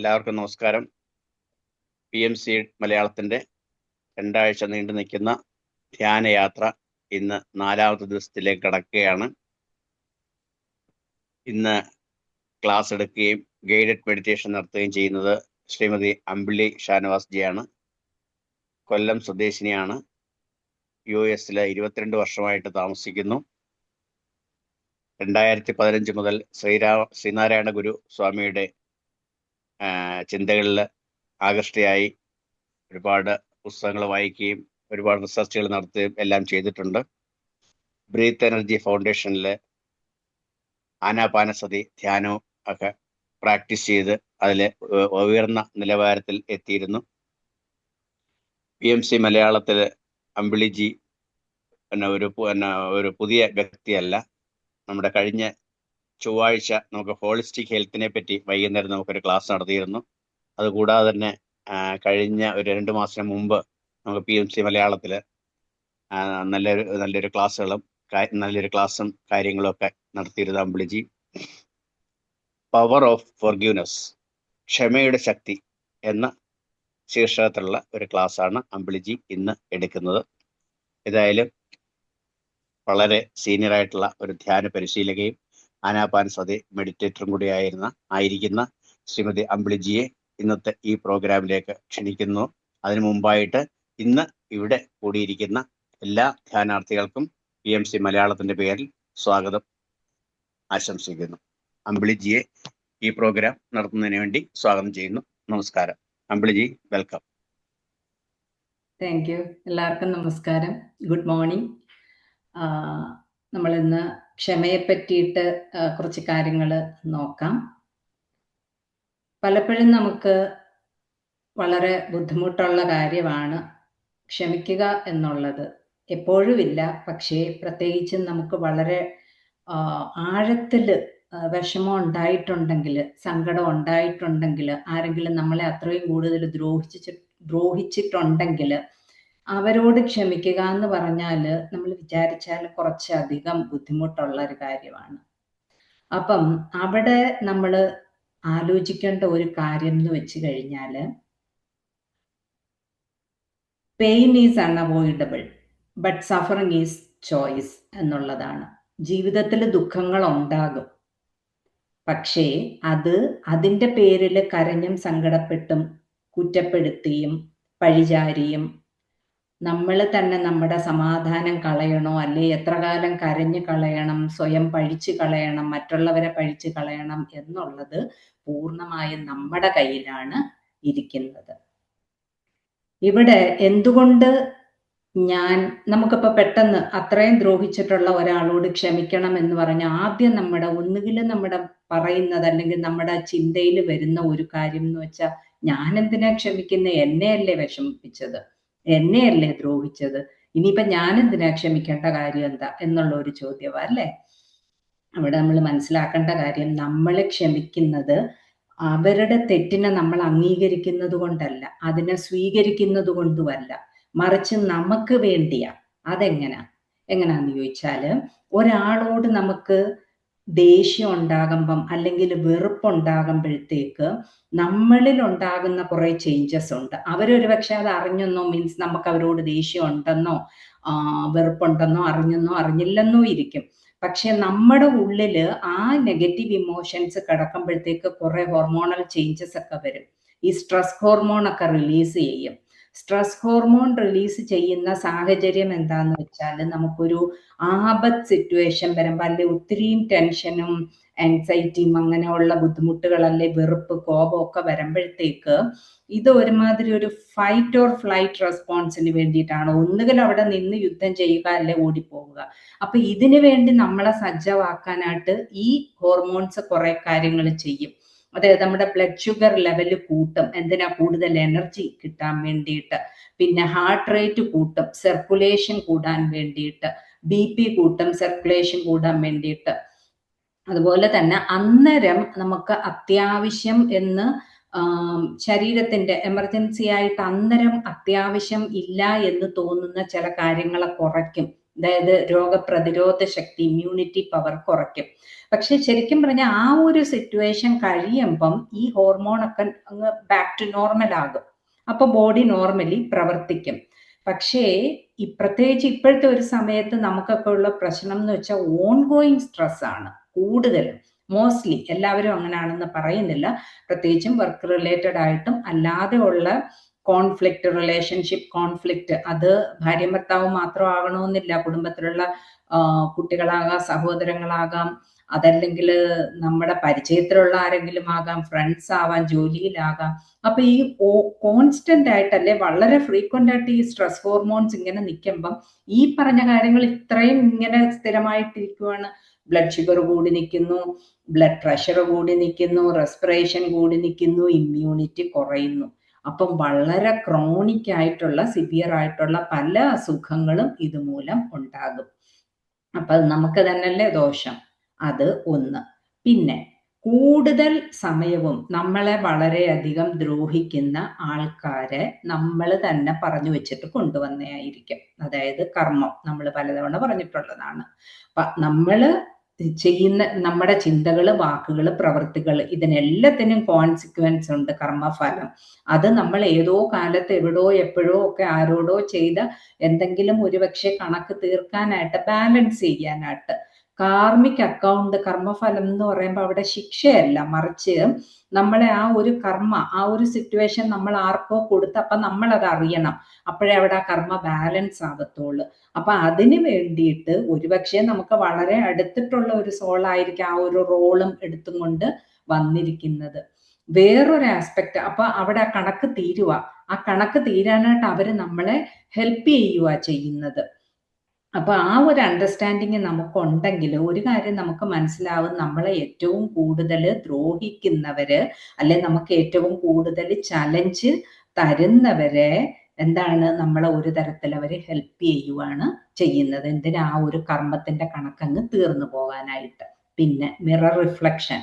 എല്ലാവർക്കും നമസ്കാരം. PMC മലയാളത്തിൻ്റെ 2 ആഴ്ച നീണ്ടു നിൽക്കുന്ന ധ്യാനയാത്ര ഇന്ന് 4ാമത്തെ ദിവസത്തിലേക്ക് കടക്കുകയാണ്. ഇന്ന് ക്ലാസ് എടുക്കുകയും ഗൈഡഡ് മെഡിറ്റേഷൻ നടത്തുകയും ചെയ്യുന്നത് ശ്രീമതി അമ്പിളി ഷാനവാസ് ജിയാണ്. കൊല്ലം സ്വദേശിനിയാണ്. US 22 വർഷമായിട്ട് താമസിക്കുന്നു. 2015 മുതൽ ശ്രീനാരായണ ഗുരു സ്വാമിയുടെ ചിന്തകളിൽ ആകൃഷ്ടയായി ഒരുപാട് പുസ്തകങ്ങൾ വായിക്കുകയും ഒരുപാട് റിസർച്ചുകൾ നടത്തുകയും എല്ലാം ചെയ്തിട്ടുണ്ട്. ബ്രീത്ത് എനർജി ഫൗണ്ടേഷനിൽ ആനാപാനസതി ധ്യാനവും ഒക്കെ പ്രാക്ടീസ് ചെയ്ത് അതിൽ ഉയർന്ന നിലവാരത്തിൽ എത്തിയിരുന്നു. PMC മലയാളത്തിൽ അമ്പിളിജി ഒരു പുതിയ വ്യക്തിയല്ല. നമ്മുടെ കഴിഞ്ഞ ചൊവ്വാഴ്ച നമുക്ക് ഹോളിസ്റ്റിക് ഹെൽത്തിനെ പറ്റി വൈകുന്നേരം നമുക്കൊരു ക്ലാസ് നടത്തിയിരുന്നു. അതുകൂടാതെ തന്നെ കഴിഞ്ഞ ഒരു 2 മാസം മുമ്പ് നമുക്ക് PMC മലയാളത്തിൽ നല്ലൊരു ക്ലാസ്സും കാര്യങ്ങളും ഒക്കെ നടത്തിയിരുന്നു അമ്പിളിജി. പവർ ഓഫ് ഫോർഗിവ്നെസ്, ക്ഷമയുടെ ശക്തി എന്ന ശീർഷകത്തിലുള്ള ഒരു ക്ലാസ്സാണ് അമ്പിളിജി ഇന്ന് എടുക്കുന്നത്. ഏതായാലും വളരെ സീനിയറായിട്ടുള്ള ഒരു ധ്യാന പരിശീലകയും ആനാപാനസതി മെഡിറ്റേറ്ററും കൂടി ആയിരിക്കുന്ന ശ്രീമതി അമ്പിളിജിയെ ഇന്നത്തെ ഈ പ്രോഗ്രാമിലേക്ക് ക്ഷണിക്കുന്നു. അതിനു മുമ്പായിട്ട് ഇന്ന് ഇവിടെ കൂടിയിരിക്കുന്ന എല്ലാ ധ്യാനാർത്ഥികൾക്കും PMC മലയാളത്തിൻ്റെ പേരിൽ സ്വാഗതം ആശംസിക്കുന്നു. അമ്പിളിജിയെ ഈ പ്രോഗ്രാം നടത്തുന്നതിന് വേണ്ടി സ്വാഗതം ചെയ്യുന്നു. നമസ്കാരം. അമ്പിളിജി, വെൽക്കം. Thank you. എല്ലാവർക്കും നമസ്കാരം. Good morning. നമ്മളിന്ന് ക്ഷമയെ പറ്റിയിട്ട് കുറച്ച് കാര്യങ്ങൾ നോക്കാം. പലപ്പോഴും നമുക്ക് വളരെ ബുദ്ധിമുട്ടുള്ള കാര്യമാണ് ക്ഷമിക്കുക എന്നുള്ളത്. എപ്പോഴും ഇല്ല, പക്ഷേ പ്രത്യേകിച്ചും നമുക്ക് വളരെ ആഴത്തിൽ വിഷമം ഉണ്ടായിട്ടുണ്ടെങ്കിൽ, സങ്കടം ഉണ്ടായിട്ടുണ്ടെങ്കിൽ, ആരെങ്കിലും നമ്മളെ അത്രയും കൂടുതൽ ദ്രോഹിച്ചിട്ടുണ്ടെങ്കിൽ അവരോട് ക്ഷമിക്കുക എന്ന് പറഞ്ഞാൽ നമ്മൾ വിചാരിച്ചാൽ കുറച്ചധികം ബുദ്ധിമുട്ടുള്ള ഒരു കാര്യമാണ്. അപ്പം അവിടെ നമ്മൾ ആലോചിക്കേണ്ട ഒരു കാര്യം എന്ന് വെച്ച് കഴിഞ്ഞാൽ, pain is unavoidable but suffering is choice എന്നുള്ളതാണ്. ജീവിതത്തിൽ ദുഃഖങ്ങൾ ഉണ്ടാകും, പക്ഷേ അതിൻ്റെ പേരിൽ കരഞ്ഞും സങ്കടപ്പെട്ടും കുറ്റപ്പെടുത്തിയും പഴിചാരിയും നമ്മൾ തന്നെ നമ്മുടെ സമാധാനം കളയണോ, അല്ലെ എത്ര കാലം കരഞ്ഞു കളയണം, സ്വയം പഴിച്ചു കളയണം, മറ്റുള്ളവരെ പഴിച്ചു കളയണം എന്നുള്ളത് പൂർണ്ണമായും നമ്മുടെ കയ്യിലാണ് ഇരിക്കുന്നത്. ഇവിടെ എന്തുകൊണ്ട് നമുക്കിപ്പോൾ പെട്ടെന്ന് അത്രയും ദ്രോഹിച്ചിട്ടുള്ള ഒരാളോട് ക്ഷമിക്കണം എന്ന് പറഞ്ഞാൽ ആദ്യം ഒന്നുകിലും നമ്മുടെ പറയുന്നത് അല്ലെങ്കിൽ നമ്മുടെ ചിന്തയിൽ വരുന്ന ഒരു കാര്യം എന്ന് വെച്ചാൽ, ഞാൻ എന്തിനാ ക്ഷമിക്കുന്നത്? എന്നെയല്ലേ വിഷമിപ്പിച്ചത്, എന്നെയല്ലേ ദ്രോഹിച്ചത്, ഇനിയിപ്പം ഞാൻ എന്തിനാ ക്ഷമിക്കേണ്ട കാര്യം എന്താ എന്നുള്ള ഒരു ചോദ്യമാണ് അല്ലേ. അവിടെ നമ്മൾ മനസ്സിലാക്കേണ്ട കാര്യം, നമ്മൾ ക്ഷമിക്കുന്നത് അവരുടെ തെറ്റിനെ നമ്മൾ അംഗീകരിക്കുന്നത് കൊണ്ടല്ല, അതിനെ സ്വീകരിക്കുന്നത് കൊണ്ടുമല്ല, മറിച്ച് നമുക്ക് വേണ്ടിയാ. എങ്ങനാന്ന് ചോദിച്ചാൽ, ഒരാളോട് നമുക്ക് ദേഷ്യം ഉണ്ടാകുമ്പം അല്ലെങ്കിൽ വെറുപ്പുണ്ടാകുമ്പോഴത്തേക്ക് നമ്മളിൽ ഉണ്ടാകുന്ന കുറെ ചേഞ്ചസ് ഉണ്ട്. അവരൊരു പക്ഷെ അത് അറിഞ്ഞെന്നോ, മീൻസ് നമുക്ക് അവരോട് ദേഷ്യം ഉണ്ടെന്നോ വെറുപ്പുണ്ടെന്നോ അറിഞ്ഞെന്നോ അറിഞ്ഞില്ലെന്നോ ഇരിക്കും. പക്ഷെ നമ്മുടെ ഉള്ളിൽ ആ നെഗറ്റീവ് ഇമോഷൻസ് കിടക്കുമ്പോഴത്തേക്ക് കുറെ ഹോർമോണൽ ചേഞ്ചസ് ഒക്കെ വരും. ഈ സ്ട്രെസ് ഹോർമോൺ ഒക്കെ റിലീസ് ചെയ്യും. സ്ട്രെസ് ഹോർമോൺ റിലീസ് ചെയ്യുന്ന സാഹചര്യം എന്താന്ന് വെച്ചാൽ, നമുക്കൊരു ആപത്ത് സിറ്റുവേഷൻ വരുമ്പോൾ, അല്ലെ ഒത്തിരിയും ടെൻഷനും ആൻസൈറ്റിയും അങ്ങനെയുള്ള ബുദ്ധിമുട്ടുകളല്ലേ, വെറുപ്പ് കോപം ഒക്കെ വരുമ്പോഴത്തേക്ക് ഇത് ഒരുമാതിരി ഒരു ഫൈറ്റ് ഓർ ഫ്ലൈറ്റ് റെസ്പോൺസിന് വേണ്ടിയിട്ടാണ്. ഒന്നുകിൽ അവിടെ നിന്ന് യുദ്ധം ചെയ്യുക, അല്ലെ ഓടിപ്പോവുക. അപ്പൊ ഇതിനു വേണ്ടി നമ്മളെ സജ്ജമാക്കാനായിട്ട് ഈ ഹോർമോൺസ് കുറെ കാര്യങ്ങൾ ചെയ്യും. അതായത് നമ്മുടെ ബ്ലഡ് ഷുഗർ ലെവൽ കൂട്ടും. എന്തിനാ? കൂടുതൽ എനർജി കിട്ടാൻ വേണ്ടിയിട്ട്. പിന്നെ ഹാർട്ട് റേറ്റ് കൂട്ടും, സർക്കുലേഷൻ കൂടാൻ വേണ്ടിയിട്ട്. BP കൂട്ടും, സർക്കുലേഷൻ കൂടാൻ വേണ്ടിയിട്ട്. അതുപോലെ തന്നെ അന്നേരം നമുക്ക് അത്യാവശ്യം എന്ന് ശരീരത്തിന്റെ എമർജൻസി ആയിട്ട് അന്നേരം അത്യാവശ്യം ഇല്ല എന്ന് തോന്നുന്ന ചില കാര്യങ്ങളെ കുറയ്ക്കും അതായത് രോഗപ്രതിരോധ ശക്തി, ഇമ്മ്യൂണിറ്റി പവർ കുറയ്ക്കും. പക്ഷെ ശരിക്കും പറഞ്ഞാൽ ആ ഒരു സിറ്റുവേഷൻ കഴിയുമ്പം ഈ ഹോർമോണൊക്കെ അങ്ങ് ബാക്ക് ടു നോർമൽ ആകും. അപ്പൊ ബോഡി നോർമലി പ്രവർത്തിക്കും. പക്ഷേ പ്രത്യേകിച്ച് ഇപ്പോഴത്തെ ഒരു സമയത്ത് നമുക്കൊക്കെ ഉള്ള പ്രശ്നം എന്ന് വെച്ചാൽ ഓൺഗോയിങ് സ്ട്രെസ് ആണ് കൂടുതലും. മോസ്റ്റ്ലി എല്ലാവരും അങ്ങനെയാണെന്ന് പറയുന്നില്ല, പ്രത്യേകിച്ചും വർക്ക് റിലേറ്റഡ് ആയിട്ടും അല്ലാതെ ഉള്ള കോൺഫ്ലിക്റ്റ്, റിലേഷൻഷിപ്പ് കോൺഫ്ലിക്റ്റ്, അത് ഭാര്യയും ഭർത്താവും മാത്രം ആകണമെന്നില്ല, കുടുംബത്തിലുള്ള കുട്ടികളാകാം, സഹോദരങ്ങളാകാം, അതല്ലെങ്കിൽ നമ്മുടെ പരിചയത്തിലുള്ള ആരെങ്കിലും ആകാം, ഫ്രണ്ട്സ് ആവാം, ജോലിയിലാകാം. അപ്പൊ ഈ കോൺസ്റ്റന്റ് ആയിട്ടല്ലേ വളരെ ഫ്രീക്വന്റ് ആയിട്ട് ഈ സ്ട്രെസ് ഹോർമോൺസ് ഇങ്ങനെ നിൽക്കുമ്പം ഈ പറഞ്ഞ കാര്യങ്ങൾ ഇത്രയും ഇങ്ങനെ സ്ഥിരമായിട്ടിരിക്കുവാണ്. ബ്ലഡ് ഷുഗർ കൂടി നിൽക്കുന്നു, ബ്ലഡ് പ്രഷർ കൂടി നിൽക്കുന്നു, റെസ്പിറേഷൻ കൂടി നിൽക്കുന്നു, ഇമ്മ്യൂണിറ്റി കുറയുന്നു. അപ്പം വളരെ ക്രോണിക് ആയിട്ടുള്ള, സിവിയർ ആയിട്ടുള്ള പല അസുഖങ്ങളും ഇതുമൂലം ഉണ്ടാകും. അപ്പൊ അത് നമുക്ക് തന്നെയല്ലേ ദോഷം. അത് ഒന്ന്. പിന്നെ കൂടുതൽ സമയവും നമ്മളെ വളരെയധികം ദ്രോഹിക്കുന്ന ആൾക്കാരെ നമ്മൾ തന്നെ പറഞ്ഞു വെച്ചിട്ട് കൊണ്ടുവന്നതായിരിക്കും. അതായത് കർമ്മം നമ്മൾ പലതവണ പറഞ്ഞിട്ടുള്ളതാണ്. നമ്മൾ ചെയ്യുന്ന നമ്മുടെ ചിന്തകള്, വാക്കുകള്, പ്രവൃത്തികള്, ഇതിനെല്ലാത്തിനും കോൺസിക്വൻസ് ഉണ്ട്, കർമ്മഫലം. അത് നമ്മൾ ഏതോ കാലത്ത് എവിടോ എപ്പോഴോ ഒക്കെ ആരോടോ ചെയ്ത എന്തെങ്കിലും ഒരുപക്ഷെ കണക്ക് തീർക്കാനായിട്ട്, ബാലൻസ് ചെയ്യാനായിട്ട്. കാർമിക് അക്കൗണ്ട്, കർമ്മഫലം എന്ന് പറയുമ്പോൾ അവിടെ ശിക്ഷയല്ല, മറിച്ച് നമ്മളെ ആ ഒരു കർമ്മ, ആ ഒരു സിറ്റുവേഷൻ നമ്മൾ ആർക്കോ കൊടുത്ത്, അപ്പൊ നമ്മൾ അത് അറിയണം. അപ്പോഴേ അവിടെ ആ കർമ്മ ബാലൻസ് ആകത്തുള്ളൂ. അപ്പൊ അതിന് വേണ്ടിയിട്ട് ഒരുപക്ഷെ നമുക്ക് വളരെ അടുത്തിട്ടുള്ള ഒരു സോളായിരിക്കും ആ ഒരു റോളും എടുത്തും കൊണ്ട് വന്നിരിക്കുന്നത്. വേറൊരു ആസ്പെക്ട്, അപ്പൊ അവിടെ ആ കണക്ക് തീരുക, ആ കണക്ക് തീരാനായിട്ട് അവര് നമ്മളെ ഹെൽപ്പ് ചെയ്യുക ചെയ്യുന്നത്. അപ്പൊ ആ ഒരു അണ്ടർസ്റ്റാൻഡിങ് നമുക്കുണ്ടെങ്കിൽ ഒരു കാര്യം നമുക്ക് മനസ്സിലാവും, നമ്മളെ ഏറ്റവും കൂടുതൽ ദ്രോഹിക്കുന്നവര്, അല്ലെ നമുക്ക് ഏറ്റവും കൂടുതൽ ചലഞ്ച് തരുന്നവരെ എന്താണ്, നമ്മളെ ഒരു തരത്തിൽ അവര് ഹെൽപ്പ് ചെയ്യുവാണ് ചെയ്യുന്നത്. എന്തിനാ? ആ ഒരു കർമ്മത്തിന്റെ കണക്കങ്ങ് തീർന്നു പോകാനായിട്ട്. പിന്നെ മിറർ റിഫ്ലക്ഷൻ,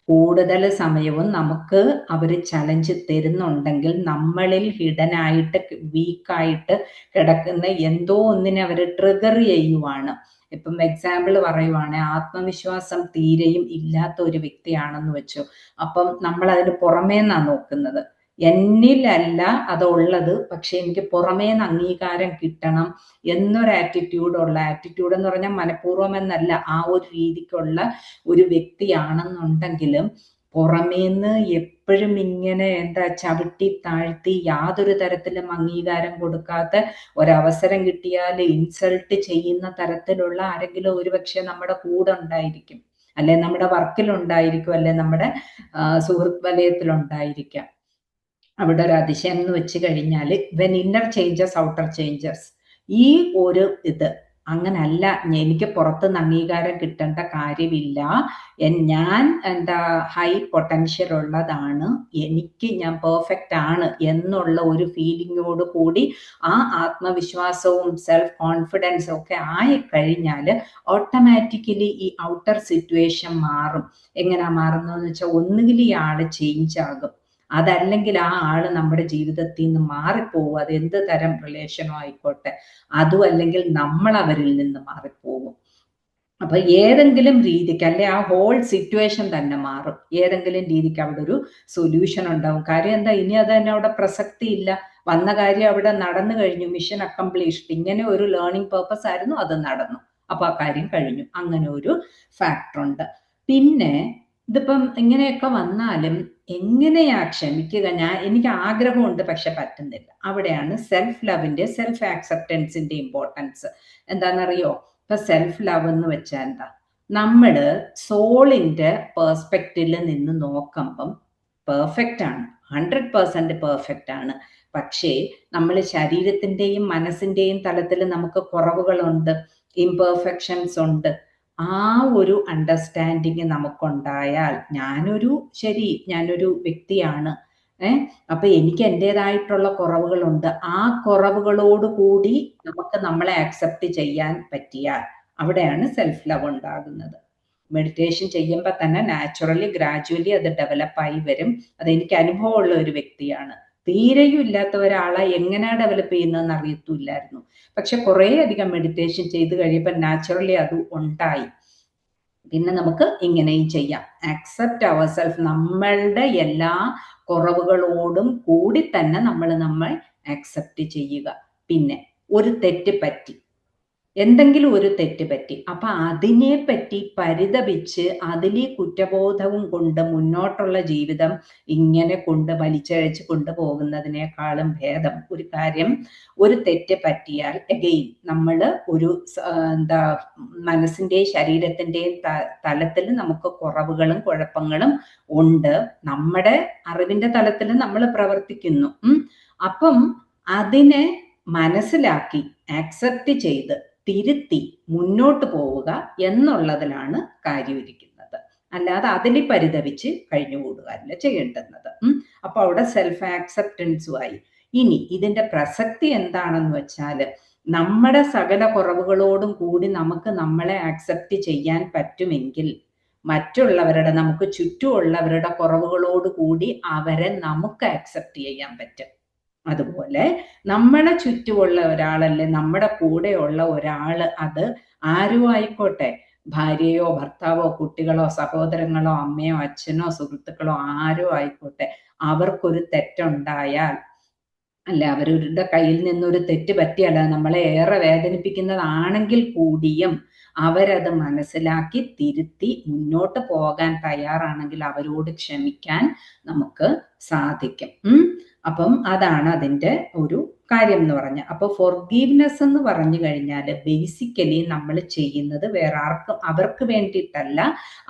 കൂടുതൽ സമയവും നമുക്ക് അവർ ചലഞ്ച് തരുന്നുണ്ടെങ്കിൽ നമ്മളിൽ ഹിഡൻ ആയിട്ട്, വീക്കായിട്ട് കിടക്കുന്ന എന്തോ ഒന്നിനെ അവർ ട്രിഗർ ചെയ്യുവാണ്. ഇപ്പം എക്സാമ്പിൾ പറയുവാണെങ്കിൽ, ആത്മവിശ്വാസം തീരെയും ഇല്ലാത്ത ഒരു വ്യക്തിയാണെന്ന് വെച്ചു. അപ്പം നമ്മൾ അതിന് പുറമേന്നാണ് നോക്കുന്നത്, എന്നിലല്ല അതുള്ളത്, പക്ഷെ എനിക്ക് പുറമേന്ന് അംഗീകാരം കിട്ടണം എന്നൊരു ആറ്റിറ്റ്യൂഡുള്ള, ആറ്റിറ്റ്യൂഡ് എന്ന് പറഞ്ഞാൽ മനഃപൂർവ്വം എന്നല്ല, ആ ഒരു രീതിക്കുള്ള ഒരു വ്യക്തിയാണെന്നുണ്ടെങ്കിലും പുറമേന്ന് എപ്പോഴും ഇങ്ങനെ എന്താ ചവിട്ടി താഴ്ത്തി യാതൊരു തരത്തിലും അംഗീകാരം കൊടുക്കാത്ത, ഒരവസരം കിട്ടിയാൽ ഇൻസൾട്ട് ചെയ്യുന്ന തരത്തിലുള്ള ആരെങ്കിലും ഒരുപക്ഷെ നമ്മുടെ കൂടെ ഉണ്ടായിരിക്കും, അല്ലെ നമ്മുടെ വർക്കിലുണ്ടായിരിക്കും, അല്ലെ നമ്മുടെ സുഹൃത്ത് വലയത്തിലുണ്ടായിരിക്കാം. അവിടെ ഒരു അതിശയം എന്ന് വെച്ച് കഴിഞ്ഞാൽ, when inner changes outer changes, ഈ ഒരു ഇത് അങ്ങനല്ല. എനിക്ക് പുറത്തുനിന്ന് അംഗീകാരം കിട്ടേണ്ട കാര്യമില്ല, ഞാൻ എന്താ ഹൈ പൊട്ടൻഷ്യൽ ഉള്ളതാണ്, ഞാൻ പെർഫെക്റ്റ് ആണ് എന്നുള്ള ഒരു ഫീലിങ്ങോട് കൂടി ആ ആത്മവിശ്വാസവും സെൽഫ് കോൺഫിഡൻസും ഒക്കെ ആയി കഴിഞ്ഞാൽ ഓട്ടോമാറ്റിക്കലി ഈ ഔട്ടർ സിറ്റുവേഷൻ മാറും. എങ്ങനെയാ മാറുന്നതെന്ന് വെച്ചാൽ, ഒന്നുകിൽ ഈ ആള് ചേഞ്ച് ആകും, അതല്ലെങ്കിൽ ആ ആള് നമ്മുടെ ജീവിതത്തിൽ നിന്ന് മാറിപ്പോകും. അത് എന്ത് തരം റിലേഷനോ ആയിക്കോട്ടെ, അതും അല്ലെങ്കിൽ നമ്മൾ അവരിൽ നിന്ന് മാറിപ്പോകും. അപ്പൊ ഏതെങ്കിലും രീതിക്ക്, അല്ലെ ആ ഹോൾ സിറ്റുവേഷൻ തന്നെ മാറും. ഏതെങ്കിലും രീതിക്ക് അവിടെ ഒരു സൊല്യൂഷൻ ഉണ്ടാവും. കാര്യം എന്താ, ഇനി അത് തന്നെ അവിടെ പ്രസക്തി ഇല്ല, വന്ന കാര്യം അവിടെ നടന്നു കഴിഞ്ഞു, മിഷൻ അക്കംപ്ലീഷ്ഡ്. ഇങ്ങനെ ഒരു ലേണിംഗ് പേർപ്പസ് ആയിരുന്നു, അത് നടന്നു, അപ്പൊ ആ കാര്യം കഴിഞ്ഞു. അങ്ങനെ ഒരു ഫാക്ടർ ഉണ്ട്. പിന്നെ ഇതിപ്പം ഇങ്ങനെയൊക്കെ വന്നാലും എങ്ങനെയാ ക്ഷമിക്കുക? എനിക്ക് ആഗ്രഹമുണ്ട്, പക്ഷെ പറ്റുന്നില്ല. അവിടെയാണ് സെൽഫ് ലവിന്റെ, സെൽഫ് ആക്സെപ്റ്റൻസിന്റെ ഇമ്പോർട്ടൻസ്. എന്താണെന്നറിയോ? ഇപ്പൊ സെൽഫ് ലവ് എന്ന് വെച്ചാൽ എന്താ? നമ്മള് സോളിന്റെ പേഴ്സ്പെക്റ്റീവിൽ നിന്ന് നോക്കുമ്പം പെർഫെക്റ്റ് ആണ്, 100% പെർഫെക്റ്റ് ആണ്. പക്ഷേ നമ്മൾ ശരീരത്തിന്റെയും മനസ്സിന്റെയും തലത്തിൽ നമുക്ക് കുറവുകളുണ്ട്, ഇംപെർഫെക്ഷൻസ് ഉണ്ട്. ആ ഒരു അണ്ടർസ്റ്റാൻഡിങ് നമുക്കുണ്ടായാൽ, ഞാനൊരു വ്യക്തിയാണ്, അപ്പൊ എനിക്ക് എൻ്റെതായിട്ടുള്ള കുറവുകളുണ്ട്, ആ കുറവുകളോട് കൂടി നമുക്ക് നമ്മളെ അക്സെപ്റ്റ് ചെയ്യാൻ പറ്റിയാൽ അവിടെയാണ് സെൽഫ് ലവ് ഉണ്ടാകുന്നത്. മെഡിറ്റേഷൻ ചെയ്യുമ്പോൾ തന്നെ നാച്ചുറലി ഗ്രാജുവലി അത് ഡെവലപ്പായി വരും. അതെനിക്ക് അനുഭവമുള്ള ഒരു വ്യക്തിയാണ്. തീരെയും ഇല്ലാത്ത ഒരാളെ എങ്ങനെയാ ഡെവലപ്പ് ചെയ്യുന്നതെന്ന് അറിയത്തില്ലായിരുന്നു. പക്ഷെ കുറേ അധികം മെഡിറ്റേഷൻ ചെയ്ത് കഴിയുമ്പോൾ നാച്ചുറലി അത് ഉണ്ടായി. പിന്നെ നമുക്ക് ഇങ്ങനെയും ചെയ്യാം. അക്സെപ്റ്റ് അവർ സെൽഫ്, നമ്മളുടെ എല്ലാ കുറവുകളോടും കൂടി തന്നെ നമ്മൾ അക്സെപ്റ്റ് ചെയ്യുക. പിന്നെ ഒരു തെറ്റ് പറ്റി, എന്തെങ്കിലും ഒരു തെറ്റ് പറ്റി, അപ്പൊ അതിനെ പറ്റി പരിതപിച്ച് അതിലെ കുറ്റബോധവും കൊണ്ട് മുന്നോട്ടുള്ള ജീവിതം ഇങ്ങനെ കൊണ്ട് വലിച്ചഴച്ച് കൊണ്ടുപോകുന്നതിനേക്കാളും ഭേദം ഒരു കാര്യം, ഒരു തെറ്റ് പറ്റിയാൽ എഗെയിൻ നമ്മൾ ഒരു എന്താ മനസ്സിന്റെയും ശരീരത്തിന്റെയും തലത്തിൽ നമുക്ക് കുറവുകളും കുഴപ്പങ്ങളും ഉണ്ട്. നമ്മുടെ അറിവിന്റെ തലത്തിൽ നമ്മൾ പ്രവർത്തിക്കുന്നു. അപ്പം അതിനെ മനസ്സിലാക്കി ആക്സെപ്റ്റ് ചെയ്ത് തിരുത്തി മുന്നോട്ട് പോവുക എന്നുള്ളതിലാണ് കാര്യം ഇരിക്കുന്നത്. അല്ലാതെ അതിൽ പരിതപിച്ച് കഴിഞ്ഞുകൂടുകയല്ല ചെയ്യേണ്ടുന്നത്. അപ്പൊ അവിടെ സെൽഫ് ആക്സെപ്റ്റൻസുമായി. ഇനി ഇതിന്റെ പ്രസക്തി എന്താണെന്ന് വെച്ചാൽ, നമ്മുടെ സകല കുറവുകളോടും കൂടി നമുക്ക് നമ്മളെ ആക്സെപ്റ്റ് ചെയ്യാൻ പറ്റുമെങ്കിൽ മറ്റുള്ളവരുടെ, നമുക്ക് ചുറ്റുമുള്ളവരുടെ കുറവുകളോട് കൂടി അവരെ നമുക്ക് ആക്സെപ്റ്റ് ചെയ്യാൻ പറ്റും. അതുപോലെ നമ്മളെ ചുറ്റുമുള്ള ഒരാളല്ലേ, നമ്മുടെ കൂടെയുള്ള ഒരാള്, അത് ആരും ആയിക്കോട്ടെ, ഭാര്യയോ ഭർത്താവോ കുട്ടികളോ സഹോദരങ്ങളോ അമ്മയോ അച്ഛനോ സുഹൃത്തുക്കളോ ആരോ ആയിക്കോട്ടെ, അവർക്കൊരു തെറ്റുണ്ടായാൽ, അല്ല അവരുടെ കയ്യിൽ നിന്നൊരു തെറ്റ് പറ്റിയല്ല നമ്മളെ ഏറെ വേദനിപ്പിക്കുന്നതാണെങ്കിൽ കൂടിയും അവരത് മനസ്സിലാക്കി തിരുത്തി മുന്നോട്ട് പോകാൻ തയ്യാറാണെങ്കിൽ അവരോട് ക്ഷമിക്കാൻ നമുക്ക് സാധിക്കും. അപ്പം അതാണ് അതിൻ്റെ ഒരു കാര്യം എന്ന് പറഞ്ഞാൽ. അപ്പൊ ഫോർഗീവ്നെസ് എന്ന് പറഞ്ഞു കഴിഞ്ഞാൽ ബേസിക്കലി നമ്മൾ ചെയ്യുന്നത് വേറെ ആർക്കും, അവർക്ക് വേണ്ടിയിട്ടല്ല,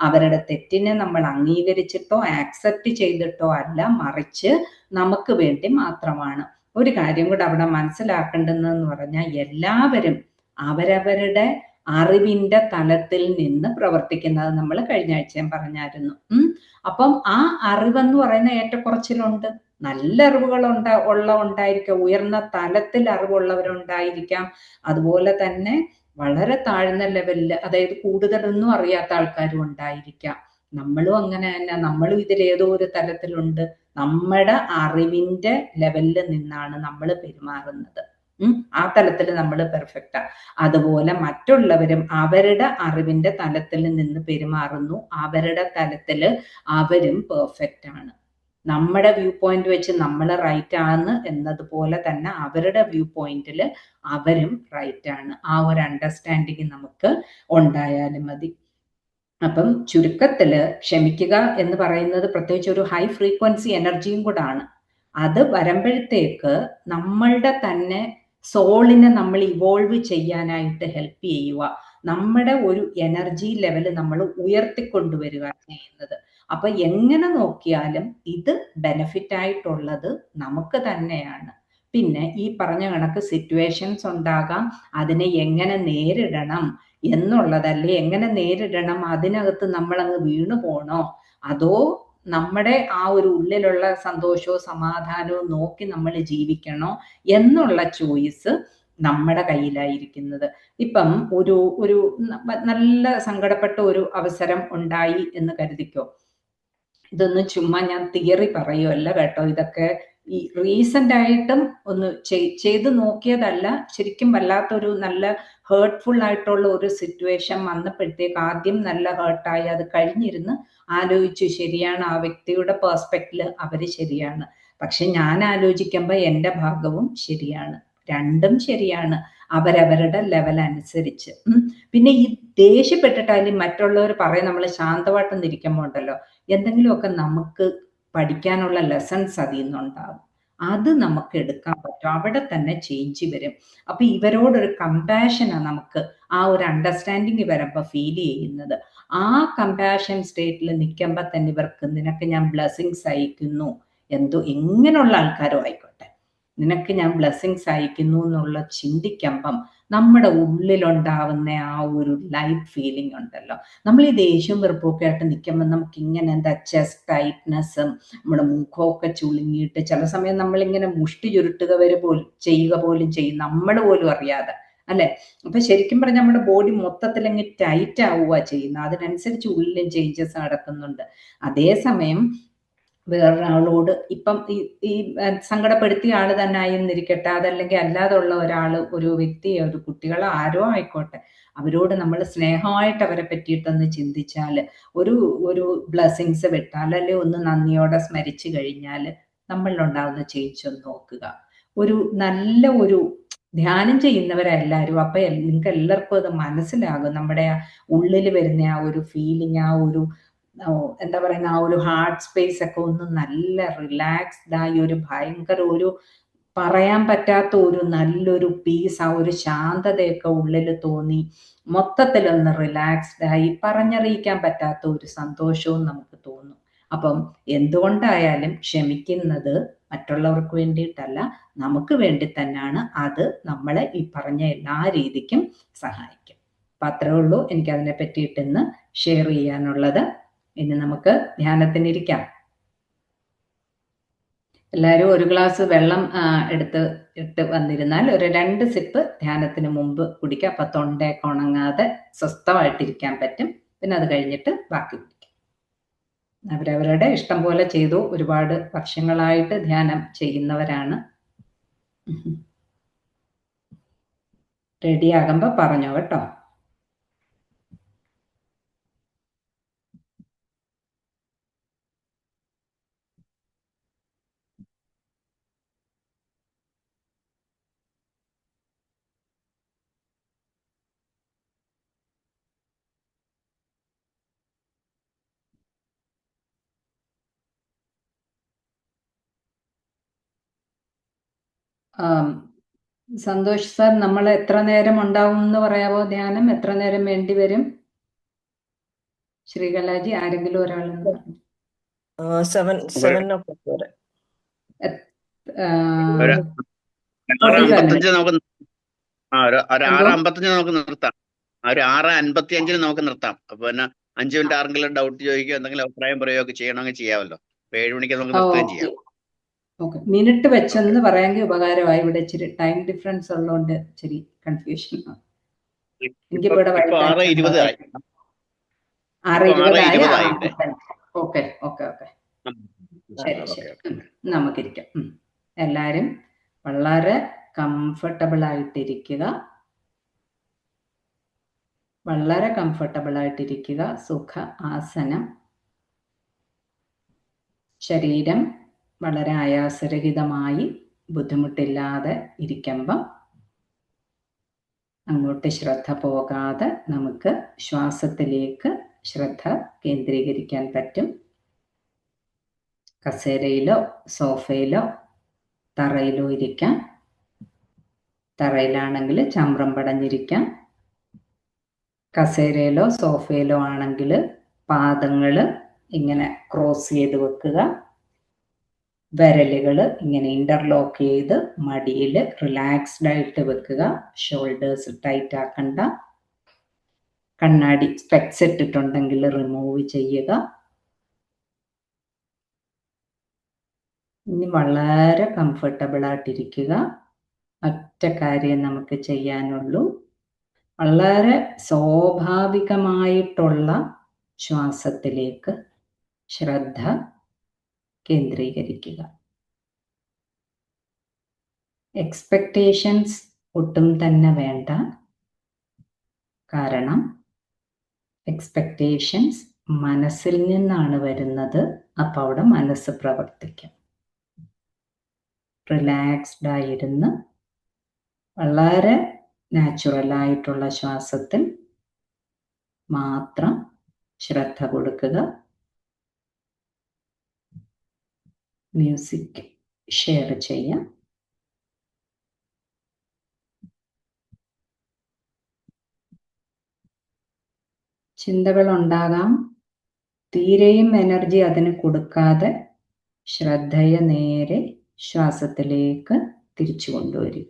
അവരുടെ തെറ്റിനെ നമ്മൾ അംഗീകരിച്ചിട്ടോ ആക്സെപ്റ്റ് ചെയ്തിട്ടോ അല്ല, മറിച്ച് നമുക്ക് വേണ്ടി മാത്രമാണ്. ഒരു കാര്യം കൂടെ അവിടെ മനസ്സിലാക്കേണ്ടതെന്ന് പറഞ്ഞാൽ, എല്ലാവരും അവരവരുടെ അറിവിന്റെ തലത്തിൽ നിന്ന് പ്രവർത്തിക്കുന്നത് നമ്മൾ കഴിഞ്ഞ ആഴ്ചയും പറഞ്ഞായിരുന്നു. അപ്പം ആ അറിവെന്ന് പറയുന്ന ഏറ്റക്കുറച്ചിലുണ്ട്. നല്ല അറിവുകൾ ഉണ്ടായിരിക്കാം, ഉയർന്ന തലത്തിൽ അറിവുള്ളവരുണ്ടായിരിക്കാം, അതുപോലെ തന്നെ വളരെ താഴ്ന്ന ലെവലിൽ, അതായത് കൂടുതലൊന്നും അറിയാത്ത ആൾക്കാരും ഉണ്ടായിരിക്കാം. നമ്മളും അങ്ങനെ തന്നെ, നമ്മളും ഇതിലേതോ ഒരു തലത്തിലുണ്ട്. നമ്മുടെ അറിവിന്റെ ലെവലിൽ നിന്നാണ് നമ്മൾ പെരുമാറുന്നത്. ആ തലത്തിൽ നമ്മൾ പെർഫെക്റ്റാ. അതുപോലെ മറ്റുള്ളവരും അവരുടെ അറിവിന്റെ തലത്തിൽ നിന്ന് പെരുമാറുന്നു, അവരുടെ തലത്തിൽ അവരും പെർഫെക്റ്റ് ആണ്. നമ്മുടെ വ്യൂ പോയിന്റ് വെച്ച് നമ്മൾ റൈറ്റ് ആണ് എന്നതുപോലെ തന്നെ അവരുടെ വ്യൂ പോയിന്റിൽ അവരും റൈറ്റ് ആണ്. ആ ഒരു അണ്ടർസ്റ്റാൻഡിങ് നമുക്ക് ഉണ്ടായാലും മതി. അപ്പം ചുരുക്കത്തില് ക്ഷമിക്കുക എന്ന് പറയുന്നത് പ്രത്യേകിച്ച് ഒരു ഹൈ ഫ്രീക്വൻസി എനർജിയും കൂടാണ്. അത് വരുമ്പോഴത്തേക്ക് നമ്മളുടെ തന്നെ സോളിനെ നമ്മൾ ഇവോൾവ് ചെയ്യാനായിട്ട് ഹെൽപ്പ് ചെയ്യുക, നമ്മുടെ ഒരു എനർജി ലെവൽ നമ്മൾ ഉയർത്തിക്കൊണ്ടുവരിക ചെയ്യുന്നത്. അപ്പൊ എങ്ങനെ നോക്കിയാലും ഇത് ബെനിഫിറ്റ് ആയിട്ടുള്ളത് നമുക്ക് തന്നെയാണ്. പിന്നെ ഈ പറഞ്ഞ കണക്ക് സിറ്റുവേഷൻസ് ഉണ്ടാകാം, അതിനെ എങ്ങനെ നേരിടണം എന്നുള്ളതല്ലേ, എങ്ങനെ നേരിടണം, അതിനകത്ത് നമ്മളങ്ങ് വീണു പോണോ, അതോ നമ്മുടെ ആ ഒരു ഉള്ളിലുള്ള സന്തോഷവും സമാധാനവും നോക്കി നമ്മൾ ജീവിക്കണോ എന്നുള്ള ചോയ്സ് നമ്മുടെ കയ്യിലായിരിക്കുന്നത്. ഇപ്പം ഒരു നല്ല സങ്കടപ്പെട്ട ഒരു അവസരം ഉണ്ടായി എന്ന് കരുതിക്കോ. ഇതൊന്നും ചുമ്മാ ഞാൻ തിയറി പറയുമല്ല കേട്ടോ, ഇതൊക്കെ ഈ റീസെന്റ് ആയിട്ടും ഒന്ന് ചെയ്ത് നോക്കിയതല്ല, ശരിക്കും വല്ലാത്തൊരു നല്ല ഹേർട്ട്ഫുൾ ആയിട്ടുള്ള ഒരു സിറ്റുവേഷൻ വന്നപ്പോഴത്തേക്ക് ആദ്യം നല്ല ഹേർട്ടായി, അത് കഴിഞ്ഞിരുന്ന് ആലോചിച്ചു ശരിയാണ്, ആ വ്യക്തിയുടെ പേഴ്സ്പെക്റ്റില് അവര് ശരിയാണ്, പക്ഷെ ഞാൻ ആലോചിക്കുമ്പോൾ എൻ്റെ ഭാഗവും ശരിയാണ്, രണ്ടും ശരിയാണ് അവരവരുടെ ലെവൽ അനുസരിച്ച്. പിന്നെ ഈ ദേഷ്യപ്പെട്ടിട്ടായാലും മറ്റുള്ളവർ പറയും നമ്മൾ ശാന്തമായിട്ട് നിൽക്കുമ്പോൾ ഉണ്ടല്ലോ, എന്തെങ്കിലുമൊക്കെ നമുക്ക് പഠിക്കാനുള്ള ലെസൺസ് അതിൽ നിന്നുണ്ടാവും, അത് നമുക്ക് എടുക്കാൻ പറ്റും, അവിടെ തന്നെ ചേഞ്ച് വരും. അപ്പൊ ഇവരോടൊരു കമ്പാഷനാണ് നമുക്ക് ആ ഒരു അണ്ടർസ്റ്റാൻഡിങ് വരുമ്പോൾ ഫീൽ ചെയ്യുന്നത്. ആ കമ്പാഷൻ സ്റ്റേറ്റിൽ നിൽക്കുമ്പോൾ തന്നെ ഇവർക്ക് നിനക്ക് ഞാൻ ബ്ലെസ്സിങ്സ് അയക്കുന്നു, എങ്ങനെയുള്ള ആൾക്കാരോ ആയിക്കോട്ടെ, നിനക്ക് ഞാൻ ബ്ലെസ്സിങ്സ് അയക്കുന്നു എന്നുള്ള ചിന്തിക്കുമ്പം നമ്മുടെ ഉള്ളിലുണ്ടാവുന്ന ആ ഒരു ലൈറ്റ് ഫീലിംഗ് ഉണ്ടല്ലോ, നമ്മൾ ഈ ദേഷ്യവും വെറുപ്പൊക്കെ ആയിട്ട് നിൽക്കുമ്പോൾ നമുക്ക് ഇങ്ങനെ എന്താ ചെസ്റ്റ് ടൈറ്റ്നെസ്സും നമ്മുടെ മുഖമൊക്കെ ചുളുങ്ങിയിട്ട് ചില സമയം നമ്മളിങ്ങനെ മുഷ്ടി ചുരുട്ടുക വരെ ചെയ്യുക പോലും ചെയ്യും, നമ്മൾ പോലും അറിയാതെ, അല്ലെ? അപ്പൊ ശരിക്കും പറഞ്ഞാൽ നമ്മുടെ ബോഡി മൊത്തത്തിൽ അങ്ങ് ടൈറ്റ് ആവുക ചെയ്യുന്നത്, അതിനനുസരിച്ച് ഉള്ളിലും ചേഞ്ചസ് നടക്കുന്നുണ്ട്. അതേസമയം വേറൊരാളോട് ഇപ്പം ഈ സങ്കടപ്പെടുത്തിയ ആള് തന്നെ ആയിരുന്നിരിക്കട്ടെ, അതല്ലെങ്കിൽ അല്ലാതുള്ള ഒരാൾ, ഒരു വ്യക്തി, ഒരു കുട്ടികളോ ആരോ ആയിക്കോട്ടെ, അവരോട് നമ്മൾ സ്നേഹമായിട്ട് അവരെ പറ്റിയിട്ടൊന്ന് ചിന്തിച്ചാൽ, ഒരു ഒരു ബ്ലെസ്സിങ്സ് വിട്ടാൽ, അല്ലെങ്കിൽ ഒന്ന് നന്ദിയോടെ സ്മരിച്ചു കഴിഞ്ഞാൽ നമ്മളിലുണ്ടാകുന്ന ചേഞ്ച് ഒന്ന് നോക്കുക. ഒരു നല്ല ഒരു ധ്യാനം ചെയ്യുന്നവരെല്ലാവരും, അപ്പൊ നിങ്ങൾക്ക് എല്ലാവർക്കും അത് മനസ്സിലാകും. നമ്മുടെ ഉള്ളിൽ വരുന്ന ആ ഒരു ഫീലിംഗ്, ആ ഒരു എന്താ പറയുന്ന ആ ഒരു ഹാർട്ട് സ്പേസ് ഒക്കെ ഒന്ന് നല്ല റിലാക്സ്ഡ് ആയി, ഒരു ഭയങ്കര ഒരു പറയാൻ പറ്റാത്ത ഒരു നല്ലൊരു പീസ്, ആ ഒരു ശാന്തതയൊക്കെ ഉള്ളിൽ തോന്നി, മൊത്തത്തിലൊന്ന് റിലാക്സ്ഡ് ആയി, പറഞ്ഞറിയിക്കാൻ പറ്റാത്ത ഒരു സന്തോഷവും നമുക്ക് തോന്നും. അപ്പം എന്തുകൊണ്ടായാലും ക്ഷമിക്കുന്നത് മറ്റുള്ളവർക്ക് വേണ്ടിയിട്ടല്ല, നമുക്ക് വേണ്ടി തന്നെയാണ്. അത് നമ്മളെ ഈ പറഞ്ഞ എല്ലാ രീതിക്കും സഹായിക്കും. അപ്പം അത്രേ ഉള്ളൂ എനിക്ക് അതിനെ പറ്റിയിട്ട് ഇന്ന് ഷെയർ ചെയ്യാനുള്ളത്. ഇനി നമുക്ക് ധ്യാനത്തിനിരിക്കാം. എല്ലാവരും ഒരു ഗ്ലാസ് വെള്ളം എടുത്ത് ഇട്ട് വന്നിരുന്നാൽ ഒരു 2 സിപ്പ് ധ്യാനത്തിന് മുമ്പ് കുടിക്കുക. അപ്പം തൊണ്ടയൊക്കെ ഉണങ്ങാതെ സ്വസ്ഥമായിട്ടിരിക്കാൻ പറ്റും. പിന്നെ അത് കഴിഞ്ഞിട്ട് ബാക്കി കുടിക്കാം. അവരവരുടെ ഇഷ്ടം പോലെ ചെയ്തു. ഒരുപാട് വർഷങ്ങളായിട്ട് ധ്യാനം ചെയ്യുന്നവരാണ്. റെഡിയാകുമ്പോൾ പറഞ്ഞോ കേട്ടോ. സന്തോഷ് സാർ, നമ്മൾ എത്ര നേരം ഉണ്ടാവും എന്ന് പറയാമോ? ധ്യാനം എത്ര നേരം വേണ്ടി വരും? ശ്രീകലാജി, ആരെങ്കിലും ഒരാൾ 7 o'clock വരെ. ഒരു 6:55 നമുക്ക് ഒരു എന്തോ? 6:55 നമുക്ക് നിർത്താം. ഒരു 6:55 നമുക്ക് നിർത്താം. അപ്പൊ പിന്നെ 5 മിനിറ്റ് ആരെങ്കിലും ഡൗട്ട് ചോദിക്കുകയോ എന്തെങ്കിലും അഭിപ്രായം പറയുകയൊക്കെ ചെയ്യണമെങ്കിൽ ചെയ്യാമല്ലോ. അപ്പൊ 7 മണിക്ക് നമുക്ക് നിർത്തുകയും ചെയ്യാം. ഓക്കെ, മിനിറ്റ് വെച്ചെന്ന് പറയാമെങ്കിൽ ഉപകാരമായി. ഇവിടെ ഇച്ചിരി ടൈം ഡിഫറൻസ് ഉള്ളതുകൊണ്ട് ഇച്ചിരി കൺഫ്യൂഷൻ. എനിക്കിപ്പോ ഇവിടെ ഇപ്പൊ 6:20 ആയി. 6:20 ആയി. ഇവിടെ. ഓക്കെ ഓക്കെ ഓക്കെ, ശരി ശരി, നമുക്കിരിക്കാം. എല്ലാവരും വളരെ കംഫർട്ടബിൾ ആയിട്ടിരിക്കുക. വളരെ കംഫർട്ടബിൾ ആയിട്ടിരിക്കുക. സുഖ ആസനം. ശരീരം വളരെ ആയാസരഹിതമായി ബുദ്ധിമുട്ടില്ലാതെ ഇരിക്കുമ്പം അങ്ങോട്ട് ശ്രദ്ധ പോകാതെ നമുക്ക് ശ്വാസത്തിലേക്ക് ശ്രദ്ധ കേന്ദ്രീകരിക്കാൻ പറ്റും. കസേരയിലോ സോഫയിലോ തറയിലോ ഇരിക്കാം. തറയിലാണെങ്കിൽ ചമ്രം പടഞ്ഞിരിക്കാം. കസേരയിലോ സോഫയിലോ ആണെങ്കിൽ പാദങ്ങൾ ഇങ്ങനെ ക്രോസ് ചെയ്ത് വെക്കുക. വിരലുകൾ ഇങ്ങനെ ഇന്റർലോക്ക് ചെയ്ത് മടിയിൽ റിലാക്സ്ഡ് ആയിട്ട് വെക്കുക. ഷോൾഡേഴ്സ് ടൈറ്റ് ആക്കണ്ട. കണ്ണാടി സ്പെക്സ് ഇട്ടിട്ടുണ്ടെങ്കിൽ റിമൂവ് ചെയ്യുക. ഇനി വളരെ കംഫർട്ടബിൾ ആയിട്ടിരിക്കുക. ഒറ്റ കാര്യം നമുക്ക് ചെയ്യാനുള്ളൂ, വളരെ സ്വാഭാവികമായിട്ടുള്ള ശ്വാസത്തിലേക്ക് ശ്രദ്ധ കേന്ദ്രീകരിക്കുക. എക്സ്പെക്ടേഷൻസ് ഒട്ടും തന്നെ വേണ്ട. കാരണം എക്സ്പെക്ടേഷൻസ് മനസ്സിൽ നിന്നാണ് വരുന്നത്. അപ്പോൾ അവിടെ മനസ്സ് പ്രവർത്തിക്കും. റിലാക്സ്ഡ് ആയിരുന്ന് വളരെ നാച്ചുറലായിട്ടുള്ള ശ്വാസത്തിൽ മാത്രം ശ്രദ്ധ കൊടുക്കുക. മ്യൂസിക് ഷെയർ ചെയ്യാം. ചിന്തകൾ ഉണ്ടാകാം. തീരെയും എനർജി അതിന് കൊടുക്കാതെ ശ്രദ്ധയെ നേരെ ശ്വാസത്തിലേക്ക് തിരിച്ചു കൊണ്ടുവരിക.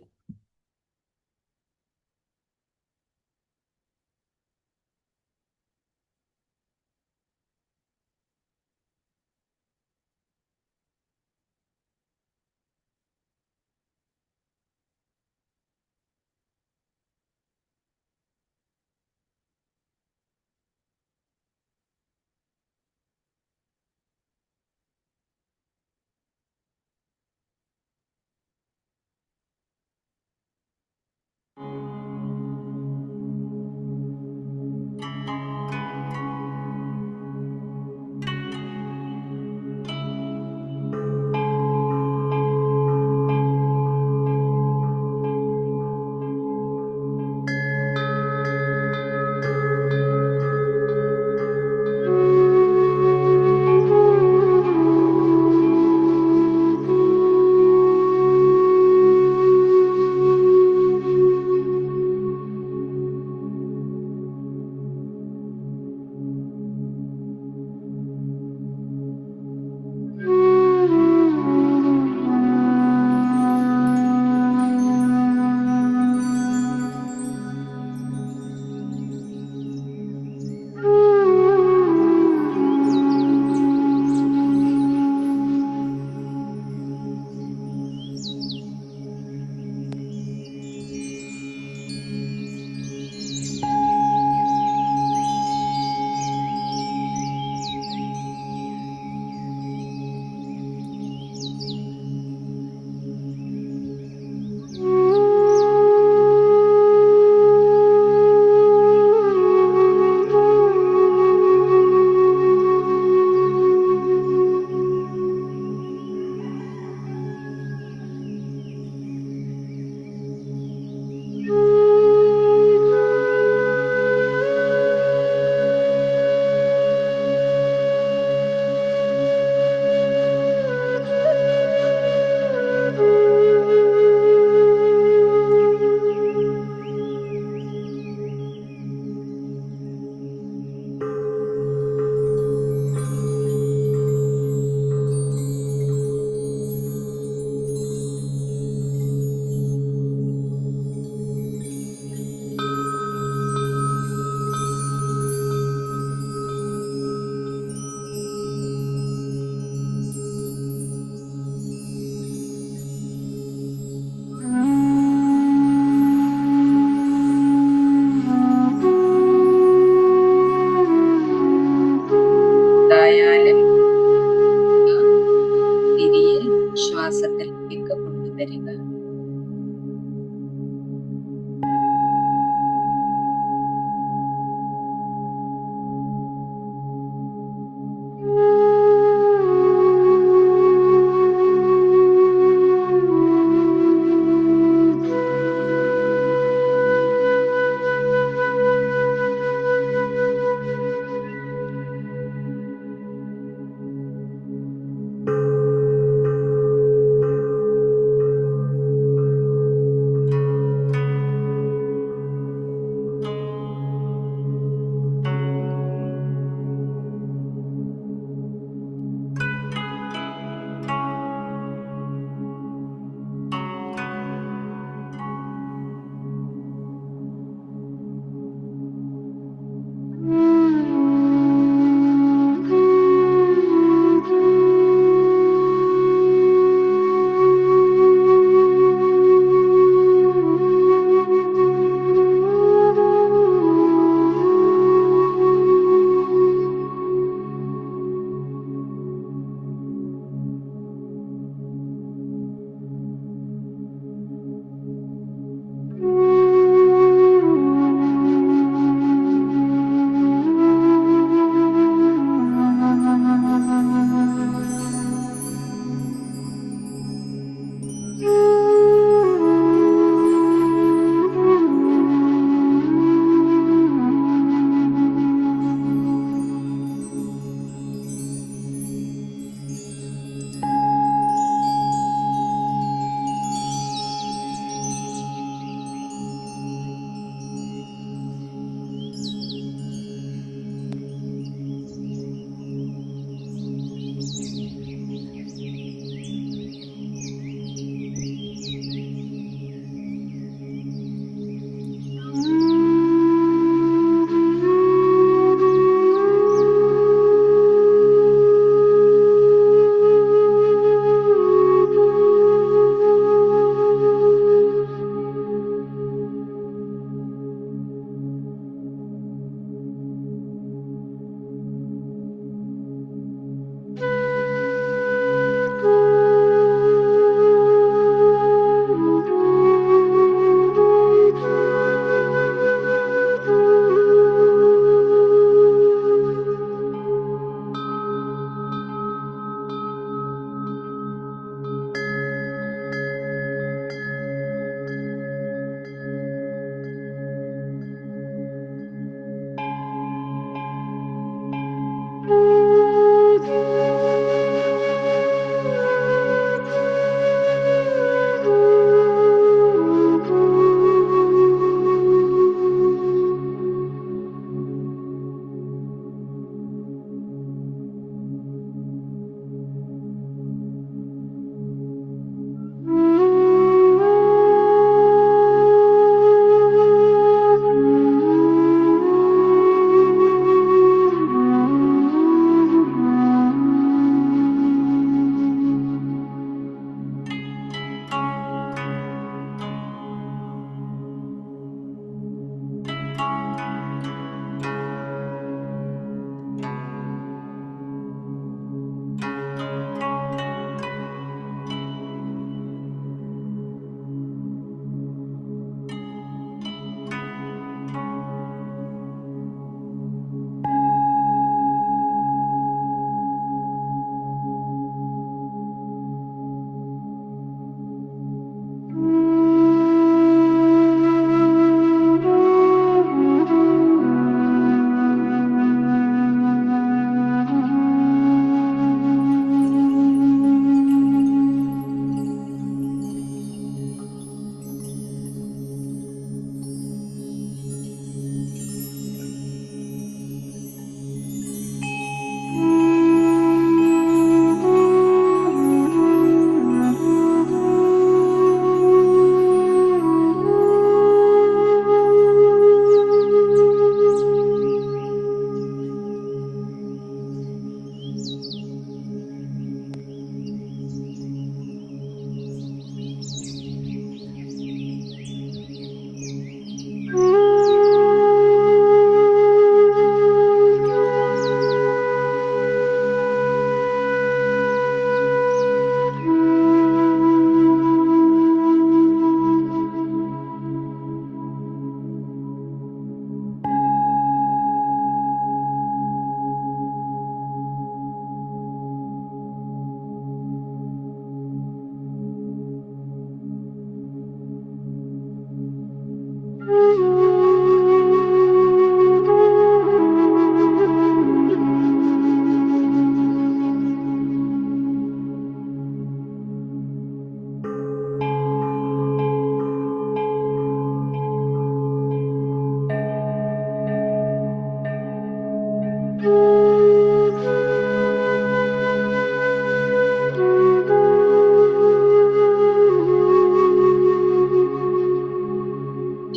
തരിക.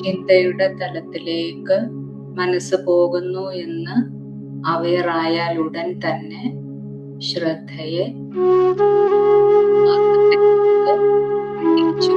ചിന്തയുടെ തലത്തിലേക്ക് മനസ്സ് പോകുന്നു എന്ന് അവെയറായാൽ ഉടൻ തന്നെ ശ്രദ്ധയെ തിരിച്ചു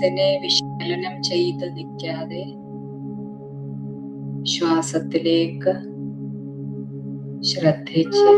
മനസ്സിനെ വിശകലനം ചെയ്ത് നിൽക്കാതെ ശ്വാസത്തിലേക്ക് ശ്രദ്ധിച്ച്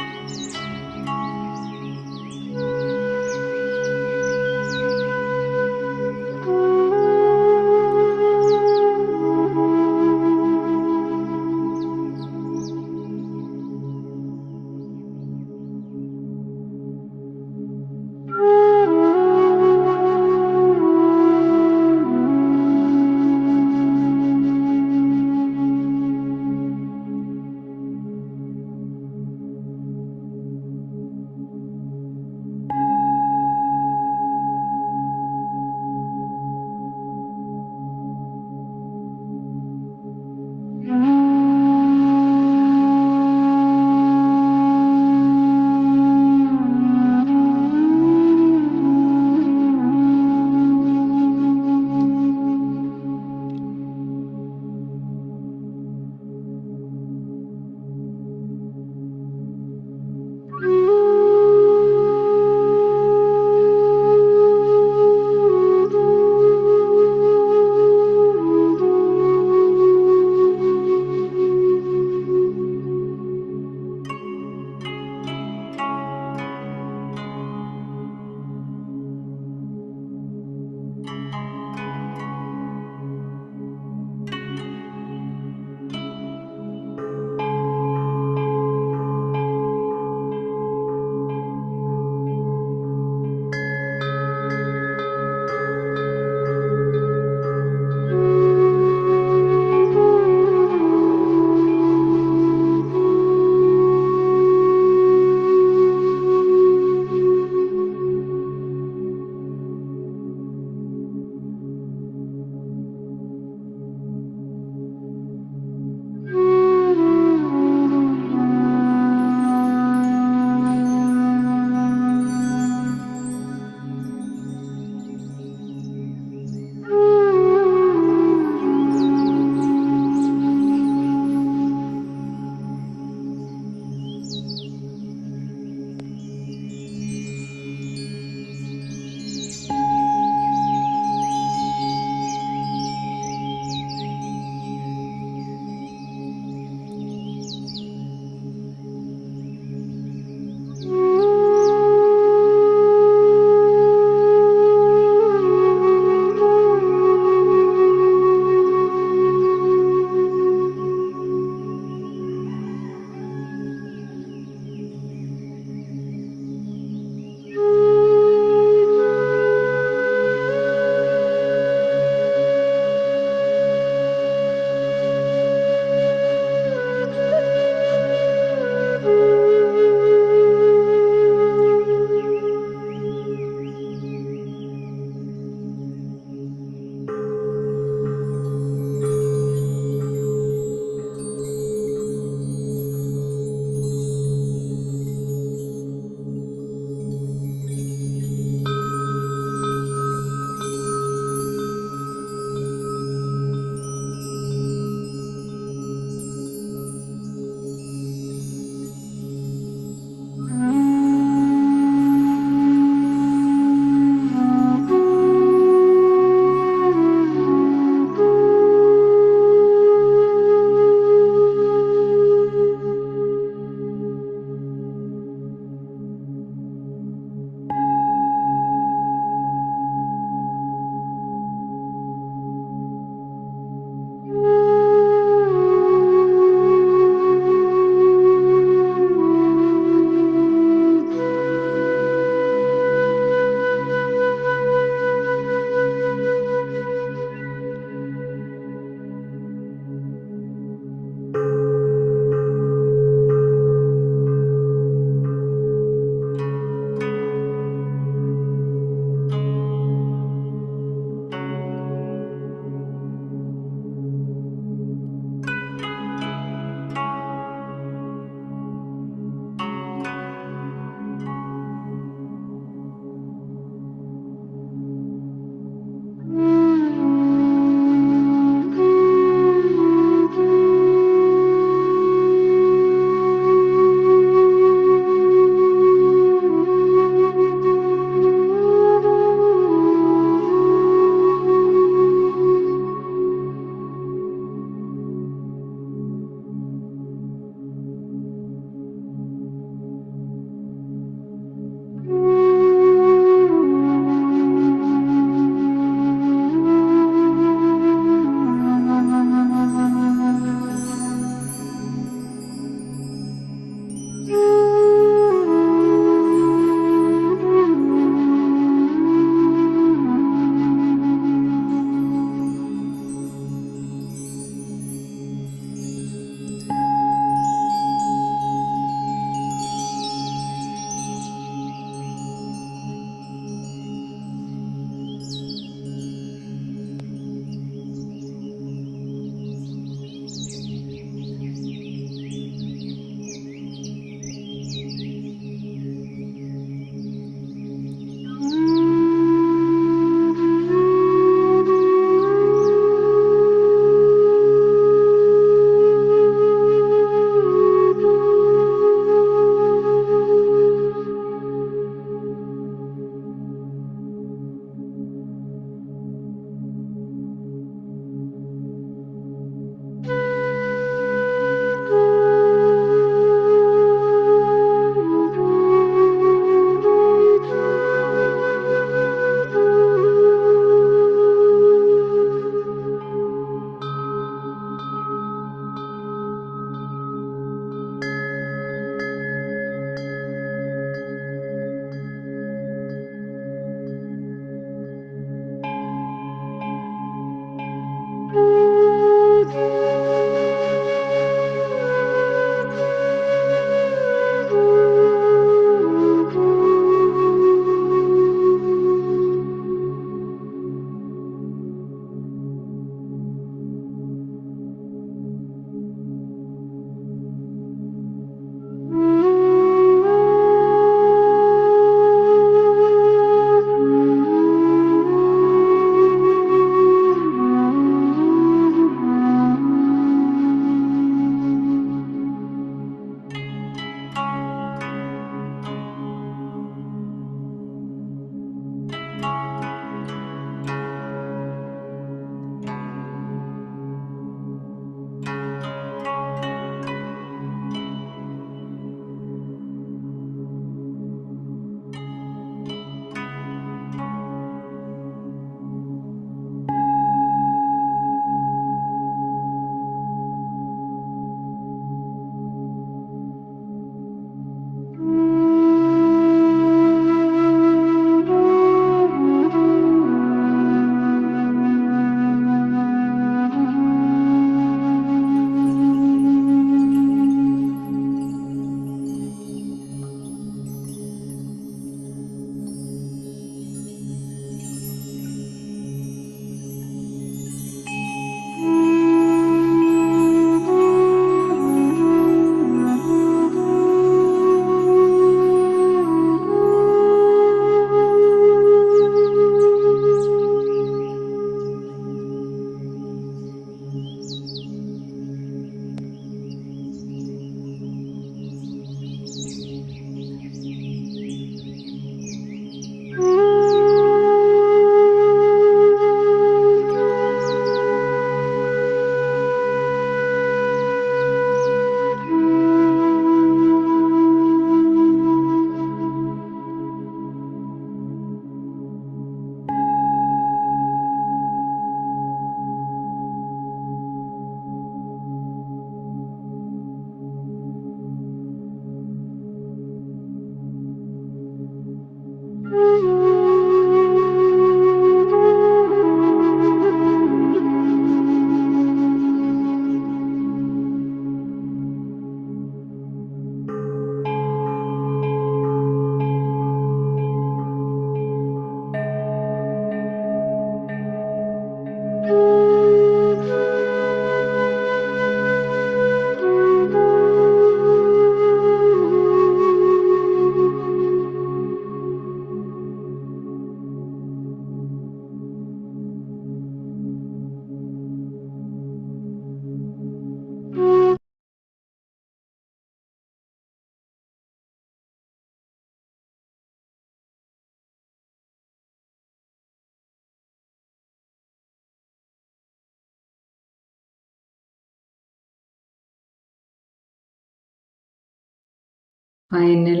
Final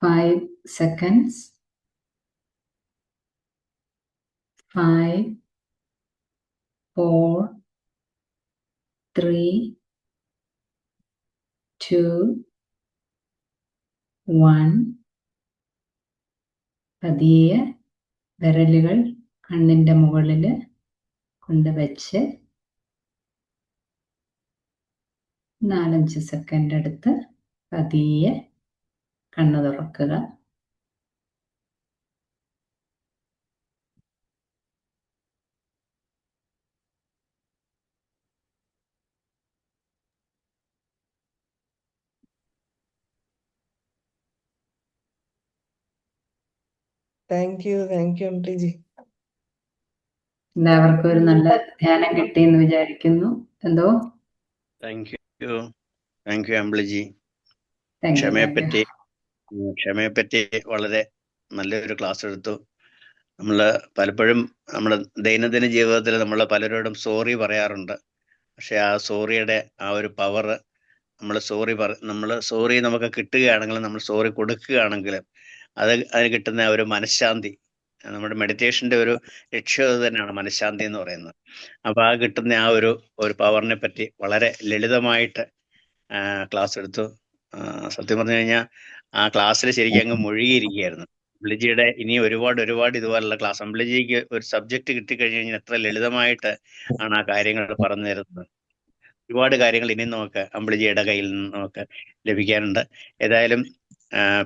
5 seconds. 5, 4, 3, 2, 1. പതിയെ വിരലുകൾ കണ്ണിന്റെ മുകളിൽ കൊണ്ടുവച്ച് 4-5 സെക്കൻഡ് എടുത്ത് പതിയെ കണ്ണു തുറക്കുക. Thank you Ambili ji. എല്ലാവർക്കും ഒരു നല്ല ധ്യാനം കിട്ടിയെന്ന് വിചാരിക്കുന്നു. എന്തോ? Thank you Ambili ji. Thank you. ക്ഷമയെപ്പറ്റി വളരെ നല്ലൊരു ക്ലാസ് എടുത്തു. നമ്മൾ പലപ്പോഴും നമ്മുടെ ദൈനംദിന ജീവിതത്തിൽ നമ്മൾ പലരോടും സോറി പറയാറുണ്ട്. പക്ഷെ ആ സോറിയുടെ ആ ഒരു പവർ, നമ്മൾ സോറി നമുക്ക് കിട്ടുകയാണെങ്കിൽ, നമ്മൾ സോറി കൊടുക്കുകയാണെങ്കിൽ അതിന് കിട്ടുന്ന ഒരു മനഃശാന്തി, നമ്മുടെ മെഡിറ്റേഷന്റെ ഒരു ലക്ഷ്യം അത് തന്നെയാണ്, മനഃശാന്തി എന്ന് പറയുന്നത്. അപ്പൊ ആ കിട്ടുന്ന ആ ഒരു പവറിനെ പറ്റി വളരെ ലളിതമായിട്ട് ക്ലാസ് എടുത്തു. സത്യം പറഞ്ഞു കഴിഞ്ഞാൽ ആ ക്ലാസ്സിൽ ശരിക്കും അങ്ങ് മുഴുകിയിരിക്കുകയായിരുന്നു. അമ്പിളിജിയുടെ ഇനി ഒരുപാട് ഇതുപോലുള്ള ക്ലാസ്, അമ്പിളിജിക്ക് ഒരു സബ്ജക്ട് കിട്ടിക്കഴിഞ്ഞു കഴിഞ്ഞാൽ എത്ര ലളിതമായിട്ട് ആണ് ആ കാര്യങ്ങൾ പറഞ്ഞു തരുന്നത്. ഒരുപാട് കാര്യങ്ങൾ ഇനി നമുക്ക് അമ്പിളിജിയുടെ കയ്യിൽ നിന്ന് നമുക്ക് ലഭിക്കാനുണ്ട്. ഏതായാലും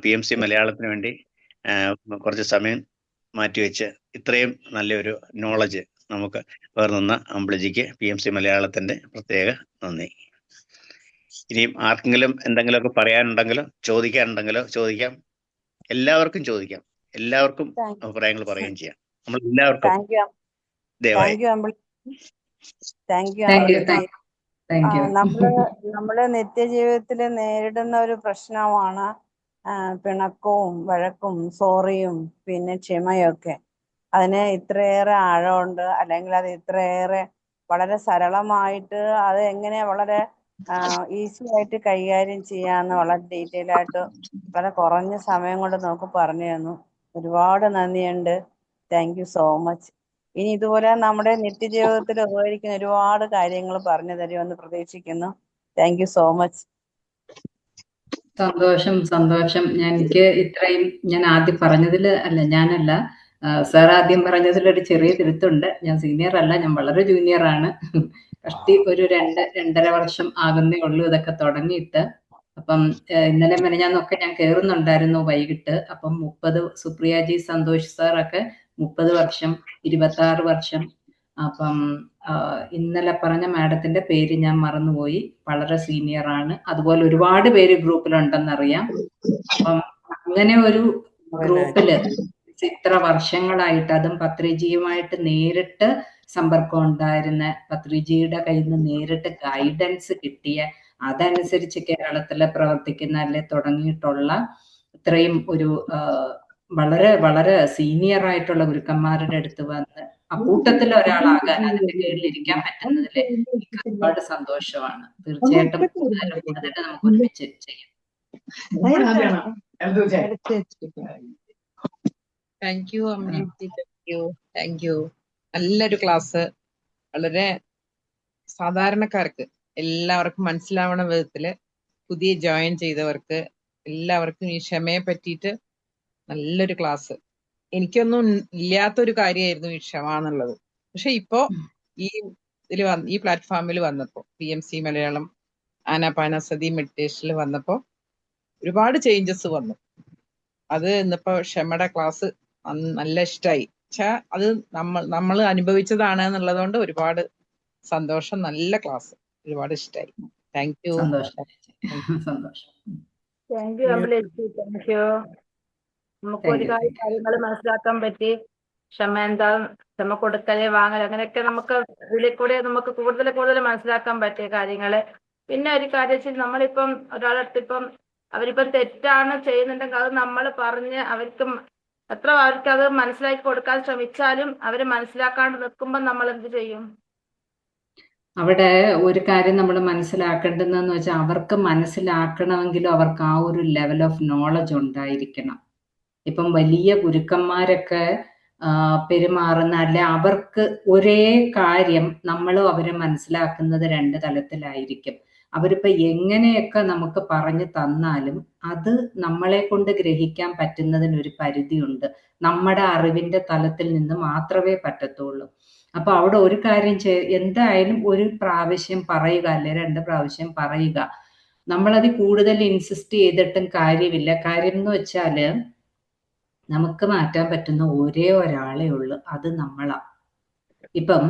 PMC മലയാളത്തിന് വേണ്ടി കുറച്ച് സമയം മാറ്റിവെച്ച് ഇത്രയും നല്ലൊരു നോളജ് നമുക്ക് പകർന്നുന്ന അമ്പിളിജിക്ക് PMC മലയാളത്തിന്റെ പ്രത്യേക നന്ദി. ഇനിയും ആർക്കെങ്കിലും എന്തെങ്കിലുമൊക്കെ പറയാനുണ്ടെങ്കിലോ ചോദിക്കാനുണ്ടെങ്കിലോ ചോദിക്കാം. എല്ലാവർക്കും ചോദിക്കാം. എല്ലാവർക്കും അഭിപ്രായങ്ങൾ പറയുകയും ചെയ്യാം. നമ്മൾ എല്ലാവർക്കും ദയവായി. നമ്മള് നിത്യജീവിതത്തിൽ നേരിടുന്ന ഒരു പ്രശ്നമാണ് പിണക്കവും വഴക്കും സോറിയും പിന്നെ ക്ഷമയൊക്കെ. അതിന് ഇത്രയേറെ ആഴമുണ്ട്, അല്ലെങ്കിൽ അത് ഇത്രയേറെ വളരെ സരളമായിട്ട് അത് എങ്ങനെ വളരെ ഈസി ആയിട്ട് കൈകാര്യം ചെയ്യാന്ന് വളരെ ഡീറ്റെയിൽ ആയിട്ട് വളരെ കുറഞ്ഞ സമയം കൊണ്ട് നമുക്ക് പറഞ്ഞു തന്നു. ഒരുപാട് നന്ദിയുണ്ട്. Thank you so much. ഇനി ഇതുപോലെ നമ്മുടെ നിത്യജീവിതത്തിൽ ഉപകരിക്കുന്ന ഒരുപാട് കാര്യങ്ങൾ പറഞ്ഞു തരുമെന്ന് പ്രതീക്ഷിക്കുന്നു. Thank you so much. സന്തോഷം. എനിക്ക് ഞാൻ ആദ്യം പറഞ്ഞതിൽ ഞാനല്ല, സാർ ആദ്യം പറഞ്ഞതിൽ ഒരു ചെറിയ തിരുത്തുണ്ട്. ഞാൻ സീനിയർ അല്ല, ഞാൻ വളരെ ജൂനിയർ ആണ്. കഷ്ടി ഒരു 2-2.5 വർഷം ആകുന്നേ ഉള്ളൂ ഇതൊക്കെ തുടങ്ങിയിട്ട്. അപ്പം ഇന്നലെ മെനഞ്ഞാന്നൊക്കെ ഞാൻ കയറുന്നുണ്ടായിരുന്നു വൈകിട്ട്. അപ്പം 30 സുപ്രിയാജി സന്തോഷ് സാറൊക്കെ 30 വർഷം, 26 വർഷം. അപ്പം ഇന്നലെ പറഞ്ഞ മാഡത്തിന്റെ പേര് ഞാൻ മറന്നുപോയി. വളരെ സീനിയർ ആണ്. അതുപോലെ ഒരുപാട് പേര് ഗ്രൂപ്പിലുണ്ടെന്നറിയാം. അപ്പം അങ്ങനെ ഒരു ഗ്രൂപ്പില് ഇത്ര വർഷങ്ങളായിട്ട്, അതും പത്രിജിയുമായിട്ട് നേരിട്ട് സമ്പർക്കം ഉണ്ടായിരുന്ന, പത്രിജിയുടെ കയ്യിൽ നിന്ന് നേരിട്ട് ഗൈഡൻസ് കിട്ടിയ, അതനുസരിച്ച് കേരളത്തിൽ പ്രവർത്തിക്കുന്ന തുടങ്ങിയിട്ടുള്ള ഇത്രയും ഒരു വളരെ വളരെ സീനിയർ ആയിട്ടുള്ള ഗുരുക്കന്മാരുടെ അടുത്ത് വന്ന് അക്കൂട്ടത്തിൽ ഒരാളാകാൻ, അതിന്റെ കീഴിൽ ഇരിക്കാൻ പറ്റുന്നതിൽ എനിക്ക് ഒരുപാട് സന്തോഷമാണ്. തീർച്ചയായിട്ടും കൂടുതൽ നമുക്ക് ഒരുമിച്ച് ചെയ്യാം. Thank you. നല്ലൊരു ക്ലാസ്. വളരെ സാധാരണക്കാർക്ക് എല്ലാവർക്കും മനസ്സിലാവണ വിധത്തില്, പുതിയ ജോയിൻ ചെയ്തവർക്ക് എല്ലാവർക്കും ഈ ക്ഷമയെ പറ്റിയിട്ട് നല്ലൊരു ക്ലാസ്. എനിക്കൊന്നും ഇല്ലാത്തൊരു കാര്യമായിരുന്നു ഈ ക്ഷമ എന്നുള്ളത്. പക്ഷെ ഇപ്പോ ഈ പ്ലാറ്റ്ഫോമിൽ വന്നപ്പോ, PMC മലയാളം ആനാപാനസതി മെഡിറ്റേഷനിൽ വന്നപ്പോ ഒരുപാട് ചേഞ്ചസ് വന്നു. അത് ഇന്നിപ്പോ ക്ഷമയുടെ ക്ലാസ് നല്ല ഇഷ്ടമായി. പക്ഷെ അത് നമ്മൾ അനുഭവിച്ചതാണ് എന്നുള്ളതുകൊണ്ട് ഒരുപാട് സന്തോഷം. നല്ല ക്ലാസ്, ഒരുപാട് ഇഷ്ടമായി. Thank you. താങ്ക് യു അമ്പിളേച്ചി. Thank you. നമുക്ക് ഒരുപാട് കാര്യങ്ങൾ മനസ്സിലാക്കാൻ പറ്റി. ക്ഷമ എന്താ, ക്ഷമ കൊടുക്കല്, വാങ്ങൽ, അങ്ങനെയൊക്കെ നമുക്ക് ഇതിൽ കൂടെ നമുക്ക് കൂടുതൽ മനസ്സിലാക്കാൻ പറ്റിയ കാര്യങ്ങള്. പിന്നെ ഒരു കാര്യം, നമ്മളിപ്പം ഒരാളടുത്ത് അവരിപ്പം തെറ്റാണ് ചെയ്യുന്നുണ്ടെങ്കിൽ അത് നമ്മൾ പറഞ്ഞ് അവർക്ക് അത് മനസ്സിലാക്കി കൊടുക്കാൻ ശ്രമിച്ചാലും അവര് മനസ്സിലാക്കാണ്ട് നിൽക്കുമ്പോൾ നമ്മൾ എന്ത് ചെയ്യും? അവിടെ ഒരു കാര്യം നമ്മൾ മനസ്സിലാക്കേണ്ടതെന്ന് വെച്ചാൽ അവർക്ക് മനസ്സിലാക്കണമെങ്കിലും അവർക്ക് ആ ഒരു ലെവൽ ഓഫ് നോളജ് ഉണ്ടായിരിക്കണം. ഇപ്പം വലിയ ഗുരുക്കന്മാരൊക്കെ പെരുമാറുന്ന അല്ലെ അവർക്ക് ഒരേ കാര്യം നമ്മളും അവരെ മനസ്സിലാക്കുന്നത് രണ്ട് തലത്തിലായിരിക്കും. അവരിപ്പോ എങ്ങനെയൊക്കെ നമുക്ക് പറഞ്ഞു തന്നാലും അത് നമ്മളെ കൊണ്ട് ഗ്രഹിക്കാൻ പറ്റുന്നതിനൊരു പരിധിയുണ്ട്. നമ്മുടെ അറിവിന്റെ തലത്തിൽ നിന്ന് മാത്രമേ പറ്റത്തുള്ളൂ. അപ്പൊ അവിടെ ഒരു കാര്യം എന്തായാലും ഒരു പ്രാവശ്യം പറയുക അല്ലെ 2 പ്രാവശ്യം പറയുക. നമ്മളത് കൂടുതൽ ഇൻസിസ്റ്റ് ചെയ്തിട്ടും കാര്യമില്ല. കാര്യം എന്ന് വെച്ചാല് നമുക്ക് മാറ്റാൻ പറ്റുന്ന ഒരേ ഒരാളേ ഉള്ളൂ, അത് നമ്മളാ. ഇപ്പം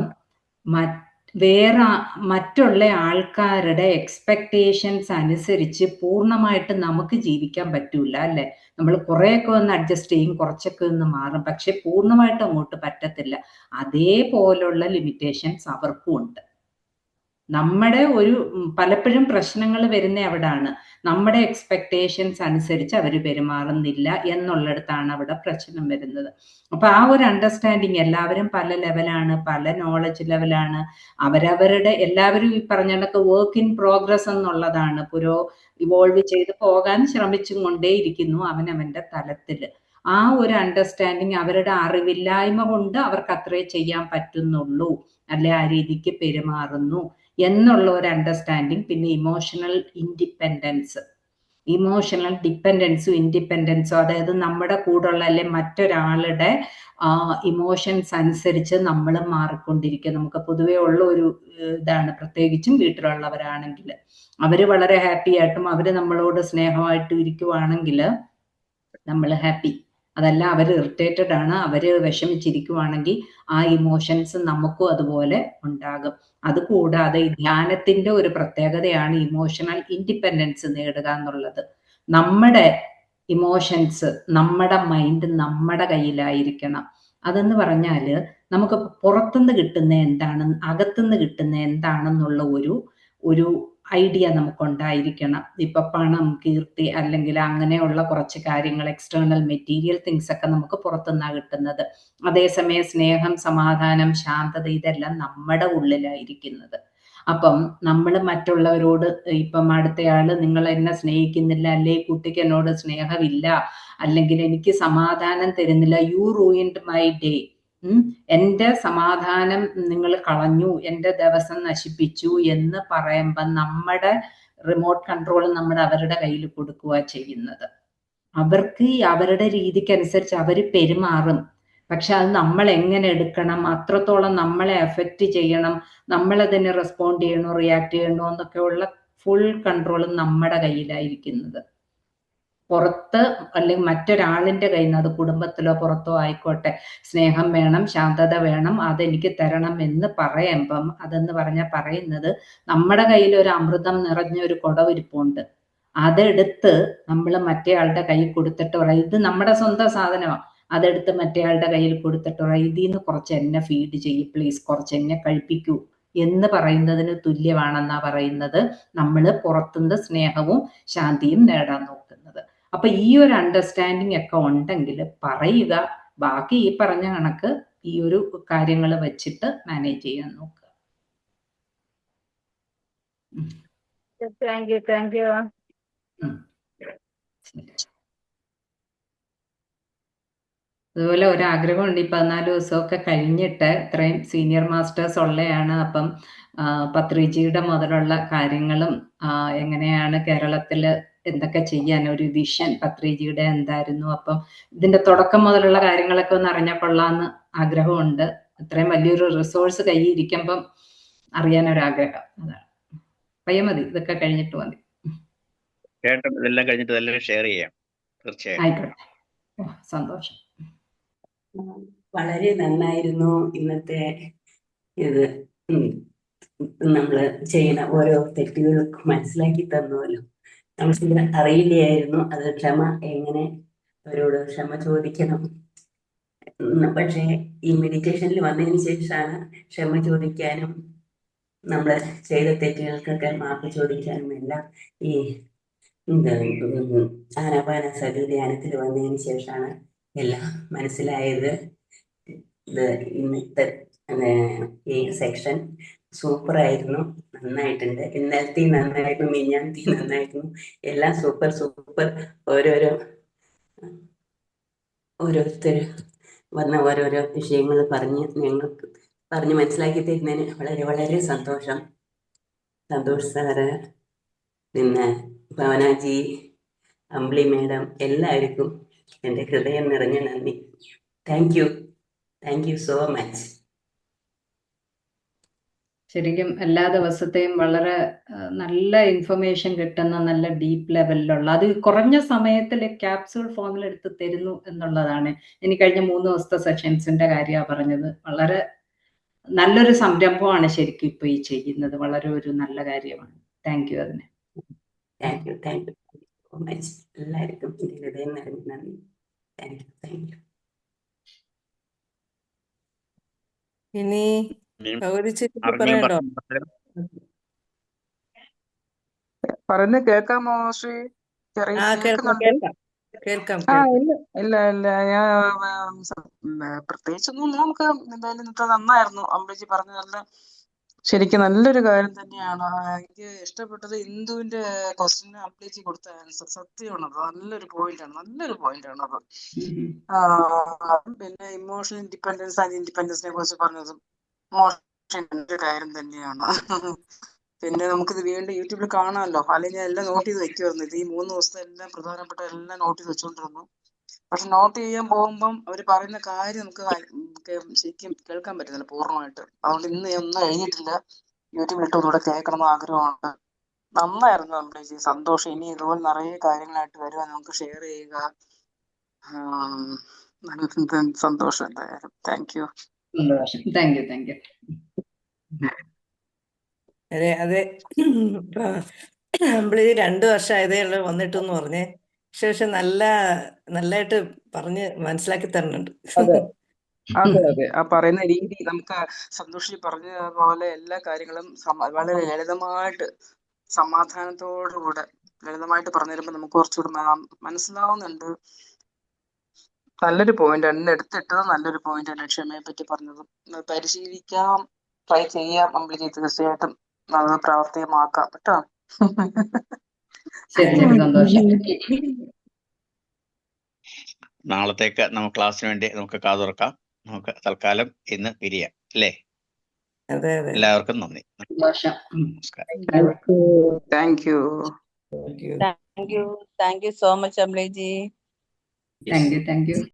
മറ്റുള്ള ആൾക്കാരുടെ എക്സ്പെക്ടേഷൻസ് അനുസരിച്ച് പൂർണ്ണമായിട്ട് നമുക്ക് ജീവിക്കാൻ പറ്റൂല അല്ലെ. നമ്മൾ കുറെയൊക്കെ ഒന്ന് അഡ്ജസ്റ്റ് ചെയ്യും, കുറച്ചൊക്കെ ഒന്ന് മാറും, പക്ഷെ പൂർണ്ണമായിട്ട് അങ്ങോട്ട് പറ്റത്തില്ല. അതേപോലുള്ള ലിമിറ്റേഷൻസ് അവർക്കും ഉണ്ട്. നമ്മുടെ പലപ്പോഴും പ്രശ്നങ്ങൾ വരുന്ന അവിടാണ്. നമ്മുടെ എക്സ്പെക്ടേഷൻസ് അനുസരിച്ച് അവർ പെരുമാറുന്നില്ല എന്നുള്ളിടത്താണ് അവിടെ പ്രശ്നം വരുന്നത്. അപ്പൊ ആ ഒരു അണ്ടർസ്റ്റാൻഡിങ്, എല്ലാവരും പല ലെവലാണ്, പല നോളജ് ലെവലാണ്, അവരവരുടെ എല്ലാവരും ഈ പറഞ്ഞ കണക്ക് വർക്ക് ഇൻ പ്രോഗ്രസ് എന്നുള്ളതാണ്. ഇവോൾവ് ചെയ്ത് പോകാൻ ശ്രമിച്ചും കൊണ്ടേയിരിക്കുന്നു അവനവന്റെ തലത്തില്. ആ ഒരു അണ്ടർസ്റ്റാൻഡിങ്, അവരുടെ അറിവില്ലായ്മ കൊണ്ട് അവർക്ക് അത്രേ ചെയ്യാൻ പറ്റുന്നുള്ളൂ, അല്ലെ ആ രീതിക്ക് പെരുമാറുന്നു എന്നുള്ള ഒരു അണ്ടർസ്റ്റാൻഡിങ്. പിന്നെ ഇമോഷണൽ ഡിപ്പെൻഡൻസും ഇൻഡിപെൻഡൻസും, അതായത് നമ്മുടെ കൂടെയുള്ള അല്ലെ മറ്റൊരാളുടെ ഇമോഷൻസ് അനുസരിച്ച് നമ്മൾ മാറിക്കൊണ്ടിരിക്കുക. നമുക്ക് പൊതുവെ ഉള്ള ഒരു ഇതാണ്, പ്രത്യേകിച്ചും വീട്ടിലുള്ളവരാണെങ്കിൽ അവര് വളരെ ഹാപ്പി ആയിട്ടും അവര് നമ്മളോട് സ്നേഹമായിട്ടും ഇരിക്കുവാണെങ്കിൽ നമ്മൾ ഹാപ്പി. അതല്ല അവർ ഇറിറ്റേറ്റഡ് ആണ്, അവര് വിഷമിച്ചിരിക്കുവാണെങ്കിൽ ആ ഇമോഷൻസ് നമുക്കും അതുപോലെ ഉണ്ടാകും. അതുകൂടാതെ ഈ ധ്യാനത്തിന്റെ ഒരു പ്രത്യേകതയാണ് ഇമോഷണൽ ഇൻഡിപെൻഡൻസ് നേടുക എന്നുള്ളത്. നമ്മുടെ ഇമോഷൻസ്, നമ്മുടെ മൈൻഡ് നമ്മുടെ കയ്യിലായിരിക്കണം. അതെന്ന് പറഞ്ഞാല് നമുക്ക് പുറത്തുനിന്ന് കിട്ടുന്ന എന്താണ്, അകത്തുനിന്ന് കിട്ടുന്ന എന്താണെന്നുള്ള ഒരു ഐഡിയ നമുക്കുണ്ടായിരിക്കണം. ഇപ്പൊ പണം, കീർത്തി അല്ലെങ്കിൽ അങ്ങനെയുള്ള കുറച്ച് കാര്യങ്ങൾ, എക്സ്റ്റേണൽ മെറ്റീരിയൽ തിങ്സ് ഒക്കെ നമുക്ക് പുറത്തുനിന്നാണ് കിട്ടുന്നത്. അതേസമയം സ്നേഹം, സമാധാനം, ശാന്തത ഇതെല്ലാം നമ്മുടെ ഉള്ളിലായിരിക്കുന്നത്. അപ്പം നമ്മൾ മറ്റുള്ളവരോട്, ഇപ്പം അടുത്തയാള് നിങ്ങൾ എന്നെ സ്നേഹിക്കുന്നില്ല, അല്ലെ കുട്ടിക്ക് എന്നോട് സ്നേഹമില്ല, അല്ലെങ്കിൽ എനിക്ക് സമാധാനം തരുന്നില്ല, യു റൂയിൻഡ് മൈ ഡേ, എന്റെ സമാധാനം നിങ്ങൾ കളഞ്ഞു, എന്റെ ദിവസം നശിപ്പിച്ചു എന്ന് പറയുമ്പോൾ നമ്മുടെ റിമോട്ട് കൺട്രോൾ നമ്മൾ അവരുടെ കയ്യിൽ കൊടുക്കുക ചെയ്യുന്നത്. അവർക്ക് അവരുടെ രീതിക്കനുസരിച്ച് അവർ പെരുമാറും. പക്ഷെ അത് നമ്മൾ എങ്ങനെ എടുക്കണം, അത്രത്തോളം നമ്മളെ എഫക്റ്റ് ചെയ്യണം, നമ്മളതിനെ റെസ്പോണ്ട് ചെയ്യണോ റിയാക്ട് ചെയ്യണോ എന്നൊക്കെയുള്ള ഫുൾ കൺട്രോൾ നമ്മുടെ കയ്യിലായിരിക്കുന്നത്. പുറത്ത് അല്ലെങ്കിൽ മറ്റൊരാളിന്റെ കയ്യിൽ നിന്ന്, അത് കുടുംബത്തിലോ പുറത്തോ ആയിക്കോട്ടെ, സ്നേഹം വേണം, ശാന്തത വേണം, അതെനിക്ക് തരണം എന്ന് പറയുമ്പം അതെന്ന് പറഞ്ഞാൽ പറയുന്നത് നമ്മുടെ കയ്യിൽ ഒരു അമൃതം നിറഞ്ഞ ഒരു കുടവിരിപ്പുണ്ട്, അതെടുത്ത് നമ്മൾ മറ്റേ ആളുടെ കയ്യിൽ കൊടുത്തിട്ട് പറയാം, ഇത് നമ്മുടെ സ്വന്തം സാധനമാണ്, അതെടുത്ത് മറ്റേ ആളുടെ കയ്യിൽ കൊടുത്തിട്ട് പറയാം, ഇതിന്ന് കുറച്ച് എന്നെ ഫീഡ് ചെയ്യ് പ്ലീസ്, കുറച്ച് എന്നെ കഴിപ്പിക്കൂ എന്ന് പറയുന്നതിന് തുല്യമാണെന്നാ പറയുന്നത് നമ്മൾ പുറത്തുനിന്ന് സ്നേഹവും ശാന്തിയും നേടാൻ നോക്കുന്നത്. അപ്പൊ ഈ ഒരു അണ്ടർസ്റ്റാൻഡിങ് ഒക്കെ ഉണ്ടെങ്കിൽ പറയുക, ബാക്കി ഈ പറഞ്ഞ കണക്ക് ഈ ഒരു കാര്യങ്ങൾ വെച്ചിട്ട് മാനേജ് ചെയ്യാൻ നോക്കുക. Thank you. അതുപോലെ ഒരാഗ്രഹമുണ്ട്, ഈ 14 ദിവസമൊക്കെ കഴിഞ്ഞിട്ട്, ഇത്രയും സീനിയർ മാസ്റ്റേഴ്സ് ഉള്ളതാണ്, അപ്പം പത്രിജിയുടെ മുതലുള്ള കാര്യങ്ങളും എങ്ങനെയാണ് കേരളത്തിൽ എന്തൊക്കെ ചെയ്യാൻ ഒരു വിഷൻ പത്രിജിയുടെ എന്തായിരുന്നു, അപ്പം ഇതിന്റെ തുടക്കം മുതലുള്ള കാര്യങ്ങളൊക്കെ ഒന്ന് അറിഞ്ഞാൽ കൊള്ളാമെന്ന് ആഗ്രഹമുണ്ട്. ഇത്രയും വലിയൊരു റിസോഴ്സ് കയ്യിൽ ഇരിക്കുമ്പം അറിയാനൊരാഗ്രഹം. അതാണ്. പയ്യ മതി, ഇതൊക്കെ കഴിഞ്ഞിട്ട് മതി. ഇതെല്ലാം കഴിഞ്ഞിട്ട് ഇതെല്ലാം ഷെയർ ചെയ്യാം, തീർച്ചയായും. ആയിക്കോട്ടെ, സന്തോഷം. വളരെ നന്നായിരുന്നു ഇന്നത്തെ ഇത്. നമ്മൾ ചെയ്യുന്ന ഓരോ തെറ്റുകൾക്കും മനസ്സിലാക്കി തന്നല്ലോ. നമുക്കിത് അറിയില്ലായിരുന്നു, അത് എങ്ങനെ അവരോട് ക്ഷമ ചോദിക്കണം. പക്ഷേ ഈ മെഡിറ്റേഷനിൽ വന്നതിന് ശേഷമാണ് ക്ഷമ ചോദിക്കാനും നമ്മൾ ചെയ്ത തെറ്റുകൾക്കൊക്കെ മാപ്പ് ചോദിക്കാനും എല്ലാം ഈ ആനാപാനസതി ധ്യാനത്തിൽ വന്നതിന് ശേഷമാണ് എല്ലാം മനസ്സിലായത്. ഇത് ഇന്നത്തെ ഈ സെക്ഷൻ സൂപ്പറായിരുന്നു, നന്നായിട്ടുണ്ട്. ഇന്നലത്തെ നന്നായിരുന്നു, മിഞ്ഞാന്നത്തെ നന്നായിരുന്നു. എല്ലാം സൂപ്പർ സൂപ്പർ. ഓരോരുത്തർ വന്ന ഓരോരോ വിഷയങ്ങൾ ഞങ്ങൾക്ക് പറഞ്ഞ് മനസ്സിലാക്കി തരുന്നതിന് വളരെ വളരെ സന്തോഷം. സന്തോഷ് സാറ്, പിന്നെ ഭവനാജി, അമ്പിളി മേഡം, എല്ലാവർക്കും എൻ്റെ ഹൃദയം നിറഞ്ഞ നന്ദി. Thank you so much. ശരിക്കും എല്ലാ ദിവസത്തെയും വളരെ നല്ല ഇൻഫർമേഷൻ കിട്ടുന്ന നല്ല ഡീപ്പ് ലെവലിലുള്ള, അത് കുറഞ്ഞ സമയത്തിൽ ക്യാപ്സ്യൂൾ ഫോമിൽ എടുത്ത് തരുന്നു എന്നുള്ളതാണ്. ഇനി കഴിഞ്ഞ 3 ദിവസത്തെ സെഷൻസിന്റെ കാര്യമാണ് പറഞ്ഞത്. വളരെ നല്ലൊരു സംരംഭമാണ് ശരിക്കും ഇപ്പൊ ഈ ചെയ്യുന്നത്. വളരെ ഒരു നല്ല കാര്യമാണ്. താങ്ക് യു അതിന്. Thank you so much. എല്ലാവർക്കും എൻ്റെ ഹൃദയം നിറഞ്ഞ നന്ദി. Thank you. ഇനി ഇനിയും ഭഗവതി ചേച്ചിക്ക് ആർക്കെങ്കിലും പറയണ്ടോ? പറയുന്നത് കേൾക്കാമോ ശ്രീ? ചെറിയ കേൾക്കാം കേൾക്കുന്നുണ്ട്. കേൾക്കാം. ഇല്ല ഞാൻ പ്രത്യേകിച്ചൊന്നുമില്ല. നമുക്ക് എന്തായാലും ഇന്നത്തെ നന്നായിരുന്നു. അമ്പലജി പറഞ്ഞതെല്ലാം ശരിക്കും നല്ലൊരു കാര്യം തന്നെയാണ്. എനിക്ക് ഇഷ്ടപ്പെട്ടത് ഇന്ദുവിന്റെ ക്വസ്റ്റ്യന് അമ്പലജി കൊടുത്ത ആൻസർ സത്യമാണത്. നല്ലൊരു പോയിന്റാണ് അത്. പിന്നെ ഇമോഷണൽ ഇൻഡിപെൻഡൻസ് ആൻഡ് ഇൻഡിപെൻഡൻസിനെ കുറിച്ച് പറഞ്ഞതും മോശം കാര്യം തന്നെയാണ്. പിന്നെ നമുക്കിത് വീണ്ടും യൂട്യൂബിൽ കാണാമല്ലോ. അല്ലെങ്കിൽ ഞാൻ എല്ലാം നോട്ട് ചെയ്ത് വെക്കുമായിരുന്നു. ഇത് ഈ 3 ദിവസത്തെ എല്ലാം പ്രധാനപ്പെട്ട എല്ലാം നോട്ട് ചെയ്ത് വെച്ചോണ്ടിരുന്നു. പക്ഷെ നോട്ട് ചെയ്യാൻ പോകുമ്പം അവർ പറയുന്ന കാര്യം നമുക്ക് ശരിക്കും കേൾക്കാൻ പറ്റുന്നില്ല പൂർണ്ണമായിട്ട്. അതുകൊണ്ട് ഇന്ന് ഒന്നും എഴുതിയിട്ടില്ല. യൂട്യൂബിൽ ഇട്ട് ഒന്നുകൂടെ കേൾക്കണം എന്ന് ആഗ്രഹമുണ്ട്. നന്നായിരുന്നു നമ്മുടെ ചേച്ചി. സന്തോഷം. ഇനി ഇതുപോലെ നിറയെ കാര്യങ്ങളായിട്ട് വരുവാൻ നമുക്ക് ഷെയർ ചെയ്യുക. സന്തോഷം എന്തായാലും. Thank you. സന്തോഷം. Thank you. അതെ അമ്പിളി 2 വർഷമായതേ ഉള്ളൂ വന്നിട്ടെന്ന് പറഞ്ഞേ. പക്ഷെ നല്ലതായിട്ട് പറഞ്ഞ് മനസ്സിലാക്കി തരുന്നുണ്ട്. അതെ ആ പറയുന്ന രീതി നമുക്ക് സന്തോഷി പറഞ്ഞ പോലെ എല്ലാ കാര്യങ്ങളും വളരെ ലളിതമായിട്ട് സമാധാനത്തോടുകൂടെ ലളിതമായിട്ട് പറഞ്ഞു തരുമ്പോൾ നമുക്ക് കുറച്ചുകൂടെ മനസ്സിലാവുന്നുണ്ട്. നല്ലൊരു പോയിന്റ് ആണ് എടുത്തിട്ടത്. നല്ലൊരു പോയിന്റ് ആണ് ക്ഷമയെ പറ്റി പറഞ്ഞതും. പരിശീലിക്കാം, ട്രൈ ചെയ്യാം. അമ്പിളി തീർച്ചയായിട്ടും അത് പ്രാവർത്തികമാക്കാം കേട്ടോ. ശരി സന്തോഷം. നാളത്തേക്ക് നമുക്ക് ക്ലാസ്സിന് വേണ്ടി നമുക്ക് കാതുറക്കാം. നമുക്ക് തൽക്കാലം ഇന്ന് പിരിയാം അല്ലേ? അതെ എല്ലാവർക്കും നന്ദി. സന്തോഷം. നമസ്കാരം. Thank you. Thank you so much Ambili ji. Thank U.